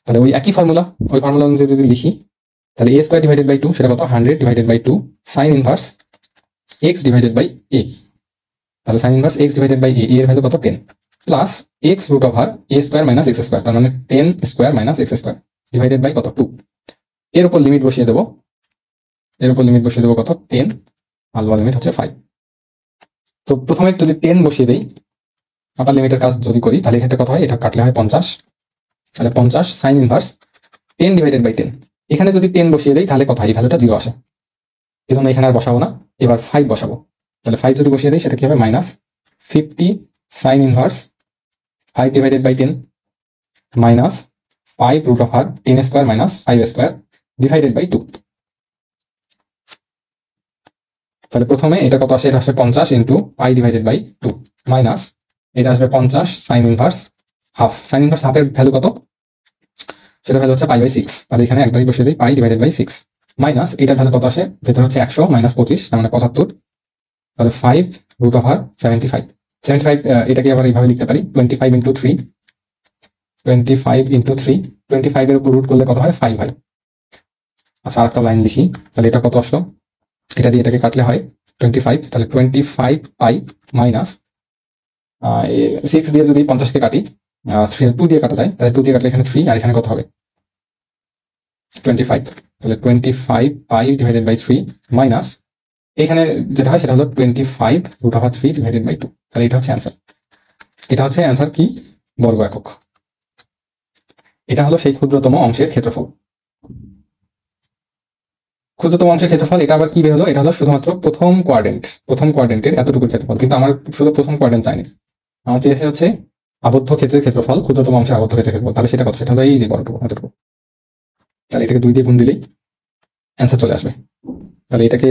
তাহলে ওই একই ফর্মুলা, ওই ফর্মুলা অনুযায়ী যদি লিখি, তাহলে a স্কোয়ার ডিভাইডেড বাই 2 সেটা কত? 100 divided by 2 sine inverse x divided by a। তাহলে sine inverse x divided by a এর ভ্যালু কত? 10, plus x root over a square minus x square, তার মানে 10 square minus x square divided by কত? 2। এর উপর লিমিট বসিয়ে দেবো, কত? 10, আর লোয়ার লিমিট হচ্ছে 5। তো প্রথমে যদি 10 বসিয়ে দেই, আপার লিমিটের কাজ যদি করি, তাহলে এক্ষেত্রে কত হয়? এটা কাটলে হয় 50। তাহলে 50 সাইন ইনভার্স 10 ডিভাইডেড বাই 10। এখানে যদি 10 বসিয়ে দেই তাহলে কত হয়? এই ভ্যালুটা 0 আসে, এই জন্য এখানে আর বসাবো না, এবার 5 বসাবো। তাহলে 5 যদি বসিয়ে দিই সেটা কি হবে? Minus 50 sine inverse 5 divided by 10 minus 5 root over 10 square minus 5 square divided by 2। তাহলে প্রথমে এটা কত আসে? এটা আসে 50 into pi divided by 2 minus এটা আসবে 50 sine inverse half. Sine inverse হাফের ভ্যালু কত? সেটা ভ্যালু হচ্ছে পাই বাই 6। তাহলে এখানে একদমই বসিয়ে দিই, পাই ডিভাইডেড বাই 6 মাইনাস এটার ভ্যালু কত আসে? ভেতরে হচ্ছে 100 মাইনাস 25, তার মানে 75। তাহলে 5 রুট ওভার 75। এটাকে আবার এইভাবে লিখতে পারি 25 ইন্টু 3, 25 ইন্টু 3, 25 এর উপর রুট করলে কত হয়? 5 হয়। আচ্ছা আরেকটা লাইন লিখি, তাহলে এটা কত আসলো? এটা দিয়ে এটাকে কাটলে হয় 25, তাহলে 25 পাই মাইনাস 6 দিয়ে যদি 50 কে কাটি, 2 দিয়ে কাটা যায়, তাহলে 2 দিয়ে কাটলে এখানে 3, আর এখানে কত হবে? 25। তাহলে 25 পাই ডিভাইডেড বাই 3 মাইনাস এখানে যেটা হয় সেটা হলো 25 রুট ওভার 3 ডিভাইডেড বাই 2। তাহলে এটা হচ্ছে অ্যান্সার। এটা হচ্ছে অ্যান্সার কি? বর্গ একক। এটা হলো সেই ক্ষুদ্রতম অংশের ক্ষেত্রফল। ক্ষুদ্রতম অংশের ক্ষেত্রফল এটা আবার কি বের হলো? এটা হলো শুধুমাত্র প্রথম কোয়াড্রেন্টের এতটুকু ক্ষেত্রফল, কিন্তু আমার শুধু প্রথম কোয়াড্রেন্ট চাইনি, আমার চেয়েছে হচ্ছে আবদ্ধ ক্ষেত্রের ক্ষেত্রফল, ক্ষুদ্রতম অংশের আবদ্ধ ক্ষেত্রের ক্ষেত্রফল। তাহলে সেটা কত? সেটা হলো এই যে বড়টুকু, এতটুকু। তাহলে এটাকে 2 দিয়ে গুণ দিলেই অ্যান্সার চলে আসবে। তাহলে এটাকে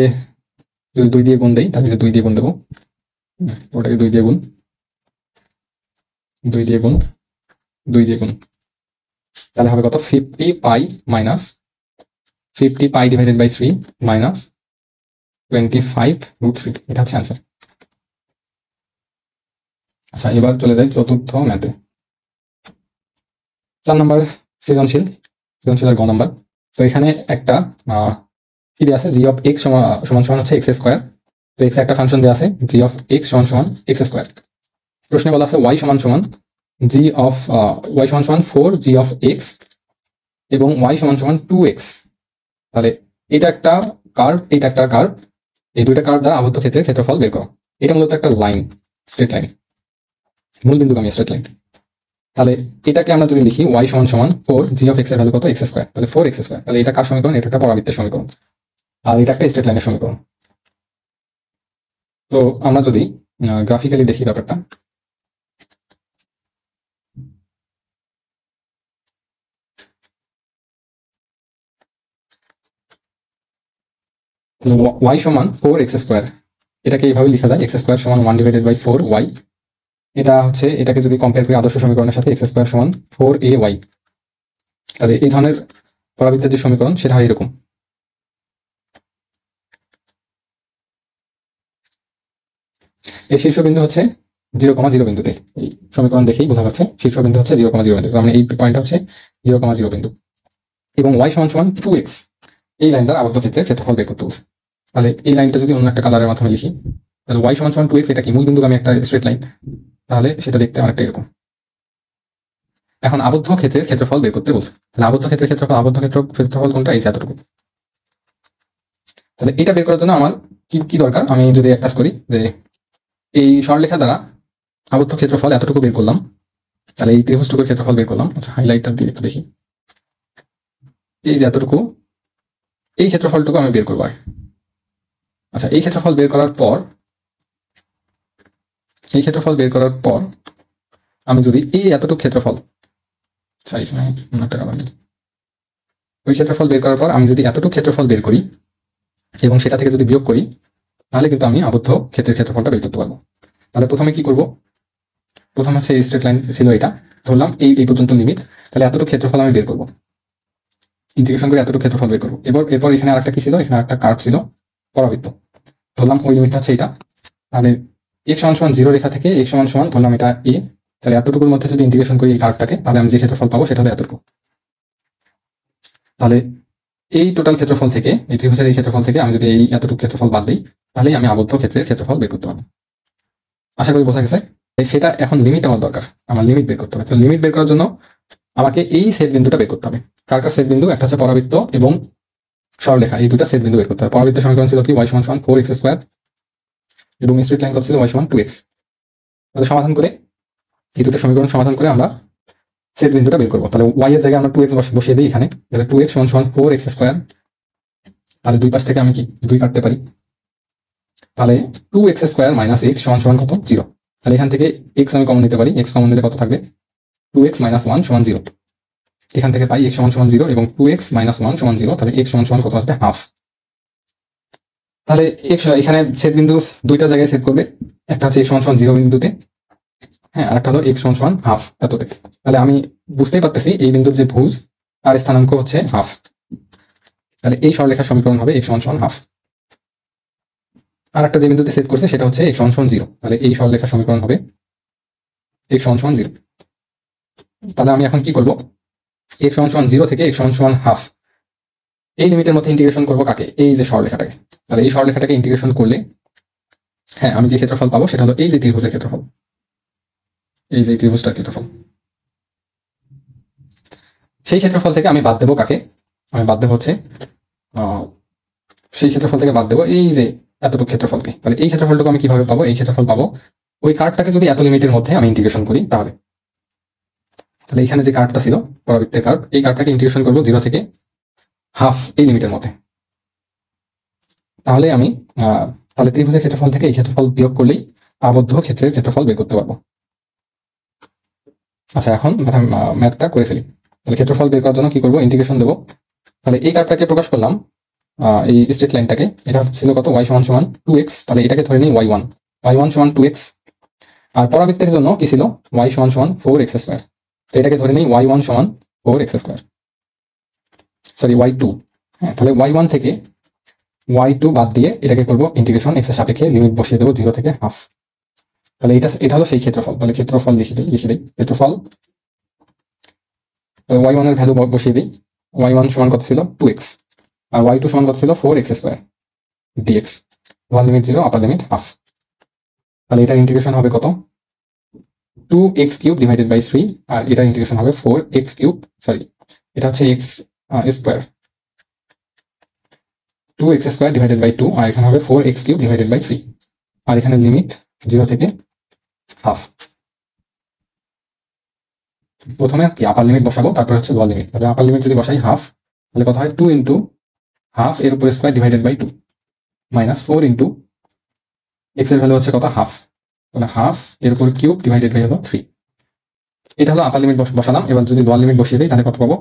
যদি 2 দিয়ে গুণ দেই, তাহলে 2 দিয়ে গুণ দেবো, ওটাকে 2 দিয়ে গুণ, 2 দিয়ে গুণ, 2 দিয়ে গুণ, তাহলে হবে কত? 50 pi minus 50 pi divided by 3 minus 25 root 3। এটা হচ্ছে অ্যান্সার। আচ্ছা এবার চলে যাই চতুর্থ ম্যাথে। 4 নম্বর সৃজনশীল আর গ নাম্বার। তো এখানে একটা কি দেওয়া আছে? জি অফ এক্স সমান সমান হচ্ছে এক্স স্কোয়ার। তো এক্স একটা ফাংশন দেওয়া আছে জি অফ এক্স সমান সমান এক্স স্কোয়ার। প্রশ্নে বলা আছে ওয়াই সমান সমান জি অফ ওয়াই সমান সমান 4 জি অফ এক্স এবং ওয়াই সমান সমান 2x। তাহলে এটা একটা কার্ভ, এটা একটা কার্ভ, এই দুইটা কার্ভ দ্বারা আবদ্ধ ক্ষেত্রের ক্ষেত্রফল বের করো। এটা মূলত একটা লাইন, স্ট্রেট লাইন, মূল বিন্দুগামী স্ট্রেট লাইন। তাহলে এটাকে আমরা যদি লিখি y সমান সমান 4 জি অফ এক্স এর ভ্যালু কত? X square. তাহলে 4x স্কোয়ার। তাহলে এটা কার সমীকরণ? এটা একটা পরাবৃত্তের সমীকরণ, আর এটা একটা স্ট্রেট লাইনের সমীকরণ। তো আমরা যদি গ্রাফিক্যালি দেখি ব্যাপারটা, y সমান 4x স্কোয়ার এটাকে এইভাবে লেখা যায় এক্স স্কোয়ার সমান 1/4y। এটা হচ্ছে এটাকে যদি কম্পেয়ার করি আদর্শ সমীকরণের সাথে এক্স স্কোয়ার সমান 4ay, তাহলে এই ধরনের পরাবৃত্তের যে সমীকরণ সেটা হয় এরকম। এই শীর্ষবিন্দু হচ্ছে 0,0 বিন্দুতে, এই সমীকরণ দেখেই বোঝা যাচ্ছে শীর্ষবিন্দু হচ্ছে 0,0 বিন্দু, মানে এই পয়েন্টটা হচ্ছে 0,0 বিন্দু এবং y সমান সমান 2x, এই লাইন দ্বারা আবদ্ধ ক্ষেত্রের ক্ষেত্রফল বের করতে বলছে। তাহলে এই লাইনটা যদি অন্য একটা কালারের মাধ্যমে লিখি, তাহলে y সমান সমান 2x, এটা কি মূল বিন্দু আমি একটা স্ট্রেট লাইন, তাহলে সেটা দেখতে অনেকটা এরকম। এখন আবদ্ধ ক্ষেত্রের ক্ষেত্রফল বের করতে বলছে, তাহলে আবদ্ধ ক্ষেত্রের ক্ষেত্রফল, আবদ্ধ ক্ষেত্রফল কোনটা, এই যে এতটুকু। তাহলে এটা বের করার জন্য আমার কি কি দরকার, আমি যদি এক কাজ করি যে এই সরলরেখা দ্বারা আবদ্ধ ক্ষেত্রফল এতটুকু বের করলাম, তাহলে এই ত্রিভুজটুকুর ক্ষেত্রফল বের করলাম। আচ্ছা, হাইলাইটটা দিয়ে একটু দেখি, এই যে এতটুকু, এই ক্ষেত্রফলটুকু আমি বের করবো। আচ্ছা, এই ক্ষেত্রফল বের করার পর আমি যদি এই এতটুকু ক্ষেত্রফল, ওই ক্ষেত্রফল বের করার পর আমি যদি এতটুকু ক্ষেত্রফল বের করি এবং সেটা থেকে যদি বিয়োগ করি, তাহলে কিন্তু আমি আবদ্ধ ক্ষেত্রের ক্ষেত্রফলটা বের করতে পারবো। তাহলে প্রথমে কি করব, প্রথম হচ্ছে এই স্ট্রেট লাইন ছিল, এটা ধরলাম এই পর্যন্ত লিমিট, তাহলে এতটুকু ক্ষেত্রফল আমি বের করবো, ইন্টিগ্রেশন করে এতটুকু ক্ষেত্রফল বের করবো। এরপর এখানে আরেকটা কি ছিল, এখানে একটা কার্ভ ছিল পরাবৃত্ত, ধরলাম ওই লিমিটটা হচ্ছে এটা। তাহলে x সমান 0 রেখা থেকে x সমান ধরলাম এটা a, তাহলে এতটুকুর মধ্যে যদি ইন্টিগ্রেশন করি এই কার্ভটাকে, তাহলে আমি যে ক্ষেত্রফল পাবো সেটা হলো এতটুকু। তাহলে এই টোটাল ক্ষেত্রফল থেকে, এই ত্রিভুজের এই ক্ষেত্রফল থেকে আমি যদি এই এতটুকু ক্ষেত্রফল বাদ দিই, তাহলেই আমি আবদ্ধ ক্ষেত্রের ক্ষেত্রফল বের করতে পারবো। আশা করি বোঝা গেছে। সেটা এখন লিমিট আমার দরকার, আমার লিমিট বের করতে হবে। তো লিমিট বের করার জন্য আমাকে এই ছেদ বিন্দুটা বের করতে হবে। কার ছেদ বিন্দু, একটা হচ্ছে পরাবৃত্ত এবং সরলরেখা, এই দুটা ছেদ বিন্দু বের করতে হবে। পরাবৃত্তের সমীকরণ ছিল কি, y সমান 4x স্কোয়ার এবং স্ট্রেট লাইন কত ছিল, y সমান 2x। তাহলে সমাধান করে, এই দুটো সমীকরণ সমাধান করে আমরা ছেদ বিন্দুটা বের করবো। তাহলে y এর জায়গায় আমরা 2x বসিয়ে দিই এখানে, তাহলে 2x সমান 4x স্কোয়ার। তাহলে দুই পাশ থেকে আমি কি 2 কাটতে পারি, তাহলে 2x স্কোয়ার মাইনাস x সমান কত, 0। তাহলে এখান থেকে x আমি কমন নিতে পারি, x কমন নিলে কত থাকবে, 2x মাইনাস 1 সমান 0। এখান থেকে পাই x সমান 0 এবং 2x মাইনাস 1 সমান 0, তাহলে x সমান কত আসবে, হাফ। তাহলে এখানে ছেদ বিন্দু দুইটা জায়গায় ছেদ করবে, একটা হচ্ছে x সমান 0 বিন্দুতে, হ্যাঁ, আর একটা হলো x সমান হাফ এততে। তাহলে আমি বুঝতেই পারতেছি এই বিন্দুর যে ভুজ আর স্থানাঙ্ক হচ্ছে হাফ, তাহলে এই সরলরেখার সমীকরণ হবে x সমান হাফ। আর একটা যে বিন্দুতে ছেদ করছে সেটা হচ্ছে x সমান 0, তাহলে এই সরলরেখার সমীকরণ হবে x সমান 0। তাহলে আমি এখন কি করব, x সমান 0 থেকে x সমান হাফ, এই লিমিটের মধ্যে ইন্টিগ্রেশন করব কাকে, এই যে সরলরেখাটাকে। তাহলে এই সরলরেখাটাকে ইন্টিগ্রেশন করলে, হ্যাঁ, আমি যে ক্ষেত্রফল পাবো সেটা হলো এই যে ত্রিভুজের ক্ষেত্রফল, এই যে ত্রিভুজটার ক্ষেত্রফল। সেই ক্ষেত্রফল থেকে আমি বাদ দেবো কাকে, আমি বাদ দেবো হচ্ছে সেই ক্ষেত্রফল থেকে বাদ দেবো এই যে এতটুকু ক্ষেত্রফলকে। তাহলে এই ক্ষেত্রফলটুকু আমি কিভাবে পাবো, এই ক্ষেত্রফল পাবো ওই কার্ভটাকে যদি এত লিমিটের মধ্যে আমি ইন্টিগ্রেশন করি, তাহলে এখানে যে কার্ভটা ছিল পরাবৃত্তের কার্ভ, এই কার্ভটাকে ইন্টিগ্রেশন করবো 0 থেকে হাফ এই লিমিটের মধ্যে। তাহলে আমি তাহলে ত্রিভুজের ক্ষেত্রফল থেকে এই ক্ষেত্রফল বিয়োগ করলেই আবদ্ধ ক্ষেত্রের ক্ষেত্রফল বের করতে পারবো। আচ্ছা, এখন ম্যাথটা করে ফেলি। তাহলে ক্ষেত্রফল বের করার জন্য কি করবো, ইন্টিগ্রেশন দেবো। তাহলে এই কার্ভটাকে প্রকাশ করলাম, এই স্ট্রেট লাইনটাকে, এটা ছিল কত, y সমান 2x, তাহলে এটাকে ধরে নিই y1 সমান 2x। আর পরাবৃত্তের জন্য কি ছিল, y সমান 4x স্কোয়ার, তো এটাকে ধরে নিই y1 সমান 4x স্কোয়ার, সরি y2। হ্যাঁ, তাহলে y1 থেকে y2 বাদ দিয়ে এটাকে করবো ইন্টিগ্রেশন, x এর সাপেক্ষে লিমিট বসিয়ে দেবো 0 থেকে হাফ। তাহলে এটা হলো সেই ক্ষেত্রফল। তাহলে ক্ষেত্রফল লিখে দিই ক্ষেত্রফল, তাহলে y1 এর ভ্যালু বসিয়ে দিই। y1 সমান কত ছিল, 2x, আর y2 সমান কত ছিল, 4x square dx, lower limit 0, আপার লিমিট হাফ। তাহলে এটার ইন্টিগ্রেশন হবে কত, 2x কিউব ডিভাইডেড বাই 3, আর এটার ইন্টিগ্রেশন হবে 4x কিউব, সরি এটা হচ্ছে x square, 2x square divided by 2, আর এখানে হবে 4x কিউব ডিভাইডেড বাই 3, আর এখানে লিমিট 0 থেকে হাফ। প্রথমে কি আপার লিমিট বসাবো, তারপর হচ্ছে লোয়ার লিমিট। তাহলে আপার লিমিট যদি বসাই হাফ, তাহলে কত হয়, 2 ইন্টু হাফ এর উপর square divided by 2 minus 4 into x এর ভ্যালু হচ্ছে কত, হাফ, তাহলে হাফ এর উপর কিউব ডিভাইডেড বাই হলো 3। এটা হলো আপার লিমিট বসালাম। এবার যদি লোয়ার লিমিট বসিয়ে দিই তাহলে কত পাবো,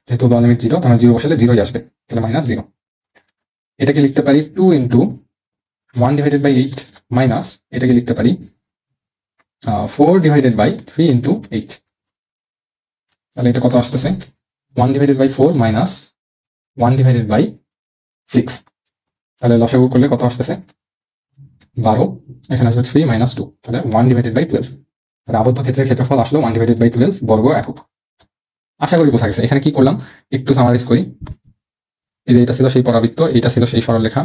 যেহেতু লোয়ার লিমিট 0, তাহলে 0 বসালে 0ই আসবে, তাহলে মাইনাস 0। এটাকে লিখতে পারি 2 ইন্টু 1/8 মাইনাস এটাকে লিখতে পারি 4/3 × 8। তাহলে এটা কত আসতেছে 1/4 মাইনাস 1/6। তাহলে লসাগু করলে কত আসতেছে 12। এখানে আসবে 3 - 2, তাহলে 1/12। তাহলে আবদ্ধ ক্ষেত্রের ক্ষেত্রফল আসলো 1/12 বর্গ একক। আশা করি বোঝা গেছে। এখানে কি করলাম একটু সামারাইজ করি। এই যে এটা ছিল সেই পরাবৃত্ত, এটা ছিল সেই সরলরেখা,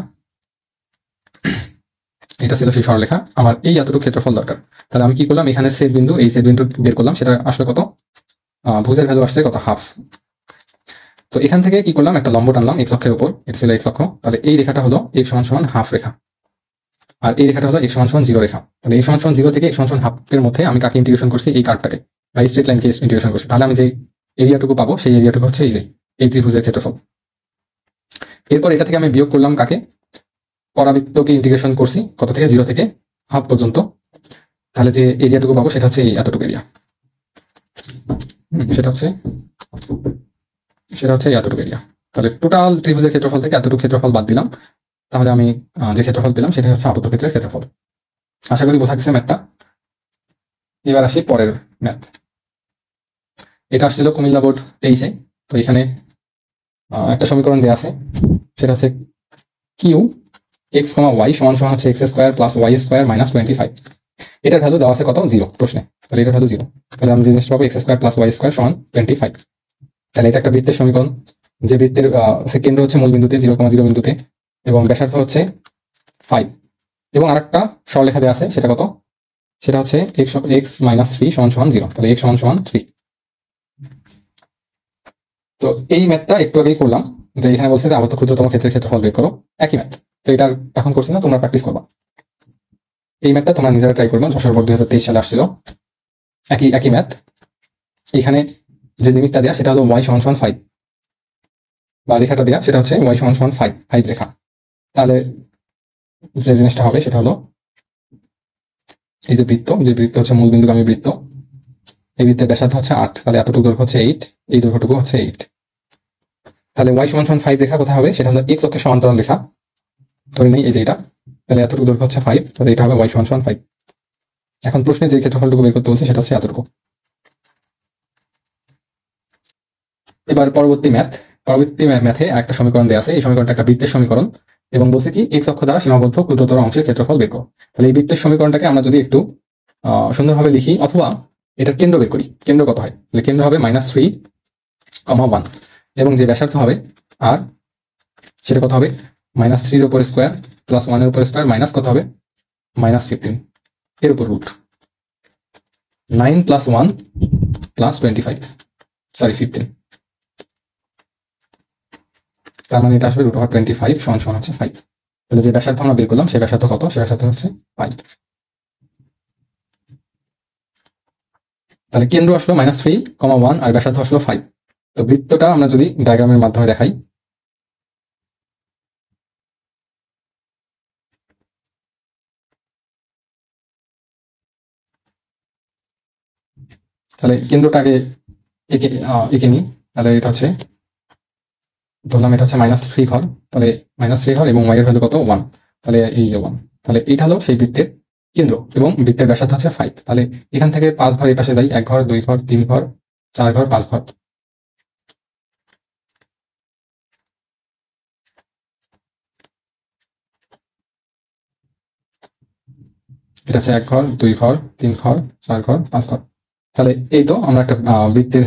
এটা ছিল সেই সরলরেখা। আমার এই এতটুকু ক্ষেত্রফল দরকার। তাহলে আমি কি করলাম এখানে ছেদ বিন্দু, এই ছেদ বিন্দু বের করলাম। সেটা আসলে কত, ভুজের ভ্যালু আসছে কত, হাফ। তো এখান থেকে কি করলাম একটা লম্ব টানলাম এক্স অক্ষের উপর, এটা ছিল এক্স অক্ষ। তাহলে এই রেখাটা হলো x = হাফ রেখা, আর এই রেখাটা হলো x = 0 রেখা। তাহলে x = 0 থেকে x = হাফের মধ্যে আমি কাকে ইন্টিগ্রেশন করছি, এই কার্ভটাকে বা স্ট্রেট লাইনকে ইন্টিগ্রেশন করছি। তাহলে আমি যে এরিয়াটুকু পাবো সেই এরিয়াটুকু হচ্ছে এই যে এই ত্রিভুজের ক্ষেত্রফল। এরপর এটা থেকে আমি বিয়োগ করলাম কাকে, পরাবৃত্তকে ইন্টিগ্রেশন করছি কত থেকে, 0 থেকে হাফ পর্যন্ত। তাহলে যে এরিয়াটুকু পাবো সেটা হচ্ছে এই এতটুকু এরিয়া, সেটা হচ্ছে এতটুকু এরিয়া। তাহলে টোটাল ত্রিভুজের ক্ষেত্রফল থেকে এতটুকু ক্ষেত্রফল বাদ দিলাম। তাহলে আমি যে ক্ষেত্রফল পেলাম সেটা হচ্ছে আবদ্ধ ক্ষেত্রের ক্ষেত্রফল। আশা করি বোঝা গেছে ম্যাথটা। এবার আসি পরের ম্যাথ। এটা আসছিল কুমিল্লা বোর্ড 23-এ। তো এখানে একটা সমীকরণ দেওয়া আছে, সেটা হচ্ছে কিউ x, y = হচ্ছে x² + y² - 25। এটার ভ্যালু দেওয়া আছে কত, 0 প্রশ্নে। তাহলে এটার ভ্যালু 0। তাহলে আমি যে জিনিসটা পাবো x² + y² = 25। তাহলে এটা একটা বৃত্তের সমীকরণ, যে বৃত্তের কেন্দ্র হচ্ছে মূল বিন্দুতে 0,0 বিন্দুতে, এবং ব্যাসার্ধ হচ্ছে 5। এবং আরেকটা সরলরেখা দেওয়া আছে, সেটা কত, সেটা হচ্ছে x - 3 = 0। তাহলে x = 3। তো এই ম্যাথটা একটু আগেই করলাম, যে এখানে বলছে যে আবদ্ধ ক্ষুদ্রতম ক্ষেত্রের ক্ষেত্রফল বের করো, একই ম্যাথ। তো এটা এখন করছি না, তোমরা প্র্যাকটিস করবা। এই ম্যাথটা তোমরা নিজেরা ট্রাই করবা। যশোর বোর্ড 2023 সালে আসছিল, একই ম্যাথ। এখানে যে লিমিটটা দেয়া সেটা হলো y = 5, বা রেখাটা দেয়া সেটা হচ্ছে y = 5 রেখা। তাহলে যে জিনিসটা হবে সেটা হলো এই যে বৃত্ত, যে বৃত্ত হচ্ছে মূল বিন্দুগামী বৃত্ত, এই বৃত্তের ব্যাসার্ধ হচ্ছে 8। তাহলে এতটুকু দৈর্ঘ্য হচ্ছে 8, এই দৈর্ঘ্যটুকু হচ্ছে 8। তাহলে y = 5 রেখা কোথায় হবে, সেটা হলো x অক্ষের সমান্তরাল রেখা, ধরে নেই এই যে এটা। তাহলে এতটুকু দৈর্ঘ্য হচ্ছে 5, তাহলে এটা হবে y = 5। এখন প্রশ্নে যে ক্ষেত্রফলটুকু বের করতে বলছে সেটা হচ্ছে এতটুকু। এবার পরবর্তী ম্যাথে একটা সমীকরণ দেওয়া আছে। এই সমীকরণটা একটা বৃত্তের সমীকরণ, এবং বলছে কি x অক্ষ দ্বারা সীমাবদ্ধ ক্ষুদ্রতর অংশের ক্ষেত্রফল বের করো। তাহলে এই বৃত্তের সমীকরণটাকে আমরা যদি একটু সুন্দরভাবে লিখি, অথবা এটার কেন্দ্র বের করি, কেন্দ্র কত হয়, তাহলে কেন্দ্র হবে -3, 1, এবং যে ব্যাসার্ধ হবে আর, সেটা কত হবে -3 এর উপর স্কোয়ার প্লাস 1 এর উপর স্কোয়ার মাইনাস কত হবে -15 এর উপর রুট 9 + 1 + 25, সরি 15। তার মানে এটা আসবে √25 = হচ্ছে 5। তাহলে যে ব্যাসার্ধ আমরা বের করলাম সেই ব্যাসার্ধ কত, সে ব্যাসার্ধ হচ্ছে 5। তাহলে কেন্দ্র আসলো -3, 1 আর ব্যাসার্ধ আসলো 5। তো বৃত্তটা আমরা যদি ডায়াগ্রামের মাধ্যমে দেখাই, তাহলে কেন্দ্রটাকে এঁকে নিই। তাহলে এটা হচ্ছে, ধরলাম এটা হচ্ছে -3 ঘর। তাহলে -3 ঘর এবং y এর ভ্যালু কত, 1। তাহলে এই যে 1, তাহলে এইটা হলো সেই বৃত্তের কেন্দ্র, এবং বৃত্তের ব্যাসার্ধ হচ্ছে 5। তাহলে এখান থেকে 5 ঘর এই পাশে যাই, 1 ঘর, 2 ঘর, 3 ঘর, 4 ঘর, 5 ঘর। এটা হচ্ছে 1 ঘর, 2 ঘর, 3 ঘর, 4 ঘর, 5 ঘর। তাহলে এই তো আমরা একটা বৃত্তের,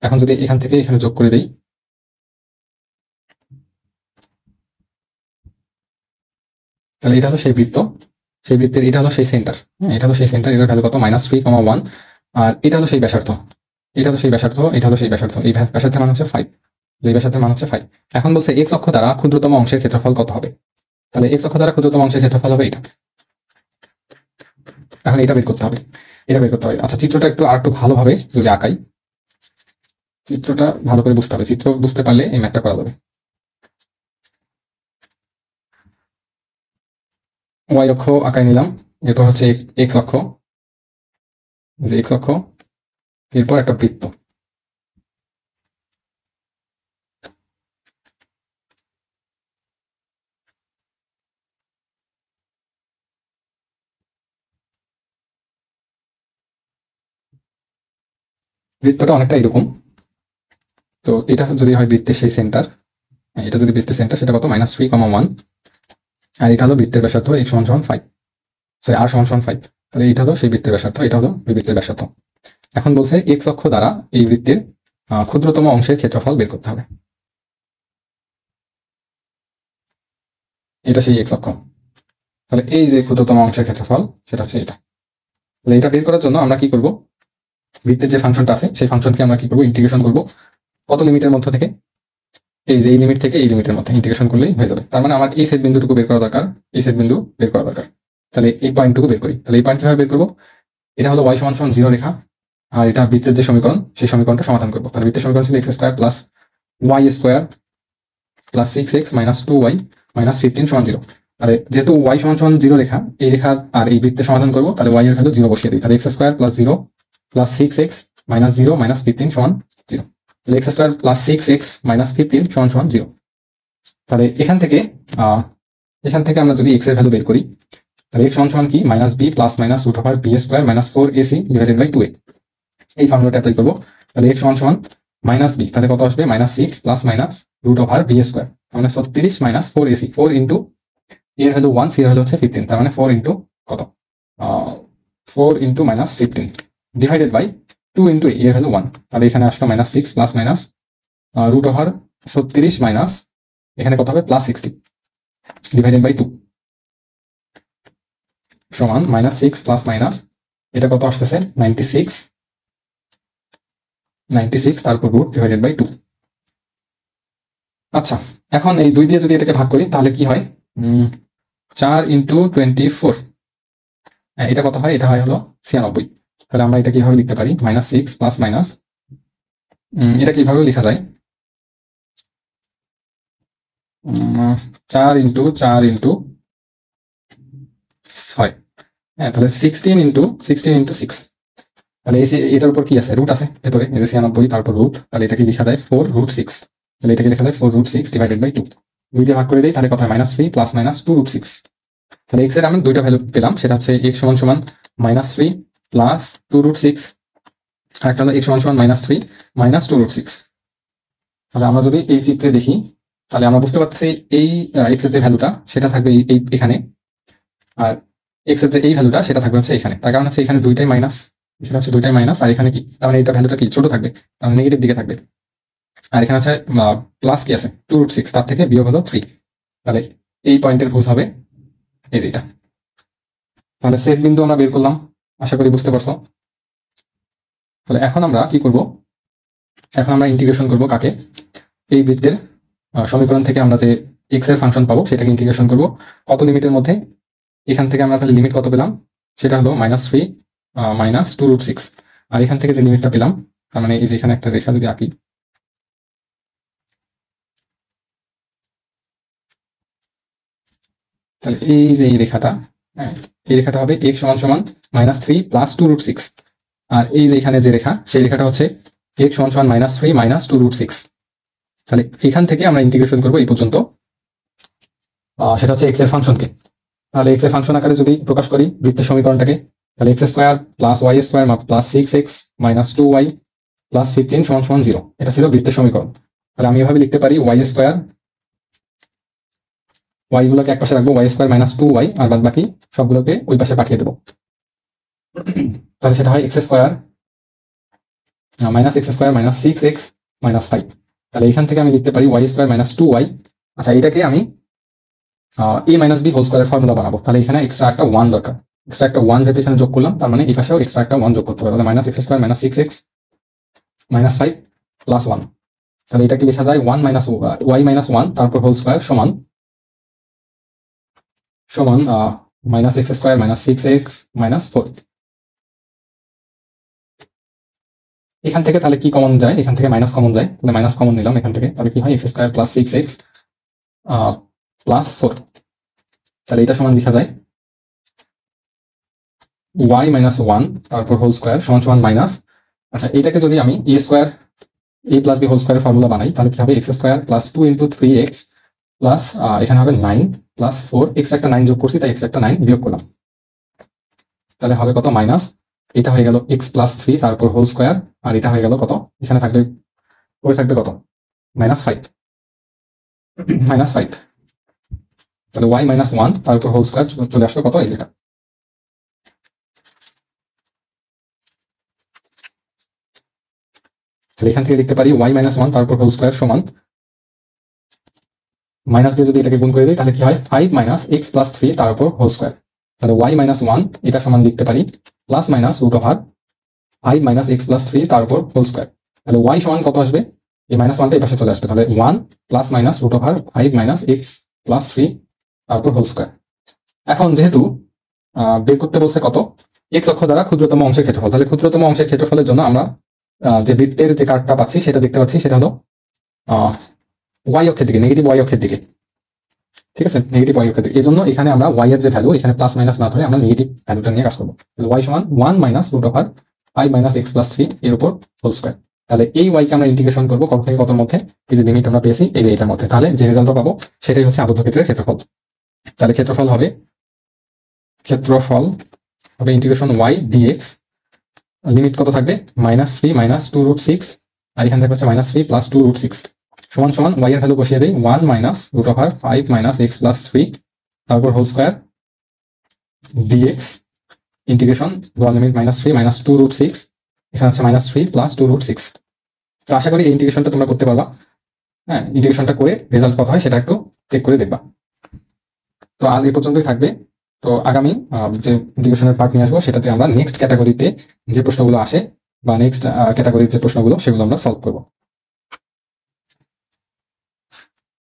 এখন যদি এখান থেকে এখানে যোগ করে দেই, তাহলে এটা হলো সেই বৃত্ত, সেই বৃত্তের এটা হলো সেই সেন্টার। এটা হলো সেই সেন্টার, এটার ভ্যালু কত, -3, 1। আর এটা হলো সেই ব্যাসার্ধ, এটা হলো সেই ব্যাসার্ধ, এটা হলো সেই ব্যাসার্ধ। এই ব্যাসার্ধের মান হচ্ছে 5, এই ব্যাসার্ধের মান হচ্ছে 5। এখন বলছে x অক্ষ দ্বারা ক্ষুদ্রতম অংশের ক্ষেত্রফল কত হবে। তাহলে x অক্ষ দ্বারা ক্ষুদ্রতম অংশের ক্ষেত্রফল হবে এটা। এখন এটা বের করতে হবে, এটা বের করতে হবে। আচ্ছা, চিত্রটা আর একটু ভালোভাবে যদি আঁকাই, চিত্রটা ভালো করে বুঝতে হবে। চিত্র বুঝতে পারলে এই ম্যাথটা করা যাবে। y অক্ষ আঁকাই নিলাম, এরপর হচ্ছে x অক্ষ, যে x অক্ষ, এরপর একটা বৃত্ত। বৃত্তটা অনেকটা এরকম। তো এটা যদি হয় বৃত্তের সেই সেন্টার, এটা যদি বৃত্তের সেন্টার, সেটা কত -3,1, আর এটা হলো বৃত্তের ব্যাসার্ধ x = 5, সরি r = 5। তাহলে এটা হলো সেই বৃত্তের ব্যাসার্ধ, এটা হলো ওই বৃত্তের ব্যাসার্ধ। এখন বলছে x অক্ষ দ্বারা এই বৃত্তের ক্ষুদ্রতম অংশের ক্ষেত্রফল বের করতে হবে। এটা সেই x অক্ষ। তাহলে এই যে ক্ষুদ্রতম অংশের ক্ষেত্রফল, সেটা হচ্ছে এটা। তাহলে এটা বের করার জন্য আমরা কি করব, বৃত্তের যে ফাংশনটা আছে সেই ফাংশনকে আমরা কি করব, ইন্টিগ্রেশন করব। কত লিমিটের মধ্যে থেকে? এই যে এই লিমিট থেকে এই লিমিটের মধ্যে ইন্টিগ্রেশন করলেই হয়ে যাবে। তার মানে আমার এই সেট বিন্দুটুকু বের করা দরকার, এই সেট বিন্দু বের করা দরকার। তাহলে এই পয়েন্টটুকু বের করি। তাহলে এই পয়েন্ট কিভাবে বের করবো? এটা হলো y = 0 রেখা, আর এটা বৃত্তের যে সমীকরণ, সেই সমীকরণটা সমাধান করবো। তাহলে বৃত্তের সমীকরণ ছিল x² + y² + 6x - 2y - 15 = 0। তাহলে যেহেতু y = 0 রেখা, এই রেখা আর এই বৃত্তের সমাধান করবো, তাহলে y এর ভ্যালু 0 বসিয়ে দিই। তাহলে x² + 0 + 6x - 0 - 15 = 0। তাহলে x² + 6x - 15 = 0। তাহলে এখান থেকে আমরা যদি x এর ভ্যালু বের করি, তাহলে x = কি, -b ± √b² - 4ac / 2a। এই ফর্মুলাটা অ্যাপ্লাই করবো। তাহলে x = -b, তাহলে কত আসবে, -6 ± √b², মানে 36 - 4ac। 4 ইন্টু a এর ভ্যালু 1, c এর ভ্যালু হচ্ছে 15, তার মানে 4 ইন্টু কত, 4 into -15 divided by 2 into a এর ভ্যালু 1। তাহলে এখানে আসলো -6 ± √36 মাইনাস এখানে কত হবে, +60 ডিভাইডেড বাই 2 সমান -6 প্লাস মাইনাস এটা কত আসতেছে, 96 তারপর √ ডিভাইডেড বাই 2। আচ্ছা, এখন এই 2 দিয়ে যদি এটাকে ভাগ করি তাহলে কি হয়, 4 × 24, এটা কত হয়, এটা হয় হলো 96। তাহলে আমরা এটা কিভাবে লিখতে পারি, -6 প্লাস মাইনাস, এটা কিভাবে লেখা যায়, 4 × 4 × 6, তাহলে 16 × 6। তাহলে এটার উপর কি আছে, রুট আছে ভেতরে, 96 তারপর রুট, তাহলে এটাকে লেখা যায় 4√6। তাহলে এটাকে লেখা যায় 4√6 ডিভাইডেড বাই 2। 2 দিয়ে ভাগ করে দিই, তাহলে কত হয়, -3 প্লাস মাইনাস 2√6। তাহলে x এর আমি দুইটা ভ্যালু পেলাম, সেটা হচ্ছে x = -3 প্লাস 2√6, আর একটা হলো x = -3 মাইনাস 2√6। তাহলে আমরা যদি এই চিত্রে দেখি, তাহলে আমরা বুঝতে পারতেছি এই x এর যে ভ্যালুটা সেটা থাকবে এখানে, আর x এর যে এই ভ্যালুটা সেটা থাকবে হচ্ছে এখানে। তার কারণ হচ্ছে এখানে দুইটাই মাইনাস, সেটা হচ্ছে দুইটাই মাইনাস, আর এখানে কি, তার মানে এটা ভ্যালুটা কি ছোট থাকবে, তার নেগেটিভ দিকে থাকবে। আর এখানে হচ্ছে প্লাস কি আছে, 2√6, তার থেকে বিয়োগ হলো 3। তাহলে এই পয়েন্টের ভুজ হবে এই যেটা। তাহলে সেট বিন্দু আমরা বের করলাম, আশা করি বুঝতে পারছো। তাহলে এখন আমরা কি করব, এখন আমরা ইন্টিগ্রেশন করব কাকে, এই বৃত্তের সমীকরণ থেকে আমরা যে x এর ফাংশন পাবো সেটাকে ইন্টিগ্রেশন করব কত লিমিটের মধ্যে। এখান থেকে আমরা তাহলে লিমিট কত পেলাম, সেটা হলো -3 মাইনাস 2√6, আর এখান থেকে যে লিমিটটা পেলাম, তার মানে এই যে এখানে একটা রেখা যদি আঁকি, তাহলে এই যে এই রেখাটা, এই রেখাটা হবে x = -3 প্লাস 2√6, আর এই যে এখানে যে রেখা, সেই রেখাটা হচ্ছে x = -3 মাইনাস 2√6। তাহলে এখান থেকে আমরা ইন্টিগ্রেশন করবো এই পর্যন্ত, সেটা হচ্ছে x এর ফাংশনকে। তাহলে x এর ফাংশন আকারে যদি প্রকাশ করি বৃত্তের সমীকরণটাকে, তাহলে x² plus y² plus 6x minus 2y plus 15 = 0, এটা ছিল বৃত্তের সমীকরণ। তাহলে আমি এভাবে লিখতে পারি y², y গুলোকে এক পাশে রাখবো, y² মাইনাস 2y, আর বাদ বাকি সবগুলোকে ওই পাশে পাঠিয়ে দেবো। তাহলে সেটা হয় x² minus x² minus 6x minus 5। তাহলে এখান থেকে আমি লিখতে পারি y² মাইনাস 2y। আচ্ছা, এটাকে আমি a মাইনাস b হোল স্কোয়ারের ফর্মুলা বানাবো। তাহলে এখানে এক্সট্রা একটা 1 দরকার, এক্সট্রা একটা 1 যেহেতু এখানে যোগ করলাম, তার মানে এই পাশেও এক্সট্রা একটা 1 যোগ করতে হবে। তাহলে -x² minus 6x minus 5 plus 1। তাহলে এটাকে লেখা যায় 1 মাইনাস y মাইনাস 1 তারপর হোল স্কোয়ার সমান -x² মাইনাস 6x মাইনাস 4। এখান থেকে তাহলে কি কমন যায়, এখান থেকে মাইনাস কমন যায়, তাহলে মাইনাস কমন নিলাম এখান থেকে, তাহলে কি হয়, x² প্লাস 6x প্লাস 4। তাহলে এটা সমান লেখা যায় y মাইনাস 1 তারপর হোল স্কোয়ার সমান মাইনাস, আচ্ছা এটাকে যদি আমি a² a plus b whole স্কোয়ারের ফর্মুলা বানাই, তাহলে কি হবে, x² প্লাস 2 × 3x প্লাস এখানে হবে 9 প্লাস 4, এক্সট্রা একটা 9 যোগ করছি তাই এক্সট্রা একটা 9 বিয়োগ করলাম, তাহলে হবে কত, এটা হয়ে গেল x+3 তারপর হোল স্কোয়ার, আর এটা হয়ে গেল কত, এখানে থাকবে পরে থাকবে কত, -5, -5, তাহলে y-1 তারপর হোল স্কোয়ার চলে আসলো কত, এই যেটা। তাহলে এখান থেকে লিখতে পারি y-1 তারপর হোল স্কোয়ার সমান, মাইনাস দিয়ে যদি এটাকে গুণ করে দিই তাহলে কি হয়, 5 - x+3 তারপর হোল স্কোয়ার। তাহলে y-1 এটা সমান লিখতে পারি +/5 - x+3 তারপর হোল স্কোয়ার। তাহলে y সমান কত আসবে, এই -1টা এই পাশে চলে আসবে, তাহলে 1 +/5 - x+3 তারপর হোল স্কোয়ার। এখন যেহেতু বের করতে বলছে কত, x অক্ষ দ্বারা ক্ষুদ্রতম অংশের ক্ষেত্রফল, তাহলে ক্ষুদ্রতম অংশের ক্ষেত্রফলের জন্য আমরা যে বৃত্তের যে কার্ভটা পাচ্ছি সেটা দেখতে পাচ্ছি, সেটা হলো y অক্ষের দিকে, নেগেটিভ y অক্ষের দিকে, ঠিক আছে, নেগেটিভ y অক্ষের দিকে। এই জন্য এখানে আমরা y এর যে ভ্যালু, এখানে প্লাস মাইনাস না ধরে আমরা নেগেটিভ ভ্যালুটা নিয়ে কাজ করবো। y সমান 1 - √5 - x+3 এর উপর হোল স্কোয়ার। তাহলে এই y কে আমরা ইন্টিগ্রেশন করবো কত থেকে কতর মধ্যে, এই যে লিমিট আমরা পেয়েছি এই যে এটার মধ্যে, তাহলে যে রেজাল্টটা পাবো সেটাই হচ্ছে আবদ্ধ ক্ষেত্রের ক্ষেত্রফল। তাহলে ক্ষেত্রফল হবে ইন্টিগ্রেশন y dx, লিমিট কত থাকবে, -3 - 2√6, আর এখানে থাকবে হচ্ছে -3 + 2√6 সমান সমান y এর ভ্যালু বসিয়ে দেই 1 - √5 - x+3 তারপর whole square dx integration lower limit -3 - 2√6, এখানে হচ্ছে -3 + 2√6। তো আশা করি এই ইন্টিগ্রেশনটা তোমরা করতে পারবা। হ্যাঁ, ইন্টিগ্রেশনটা করে রেজাল্ট কত হয় সেটা একটু চেক করে দেখবা। তো আজ এই পর্যন্তই থাকবে। তো আগামী যে ইন্টিগ্রেশনের পার্ট নিয়ে আসবো সেটাতে আমরা নেক্সট ক্যাটাগরিতে যে প্রশ্নগুলো আসে বা নেক্সট ক্যাটাগরির যে প্রশ্নগুলো সেগুলো আমরা সলভ করবো।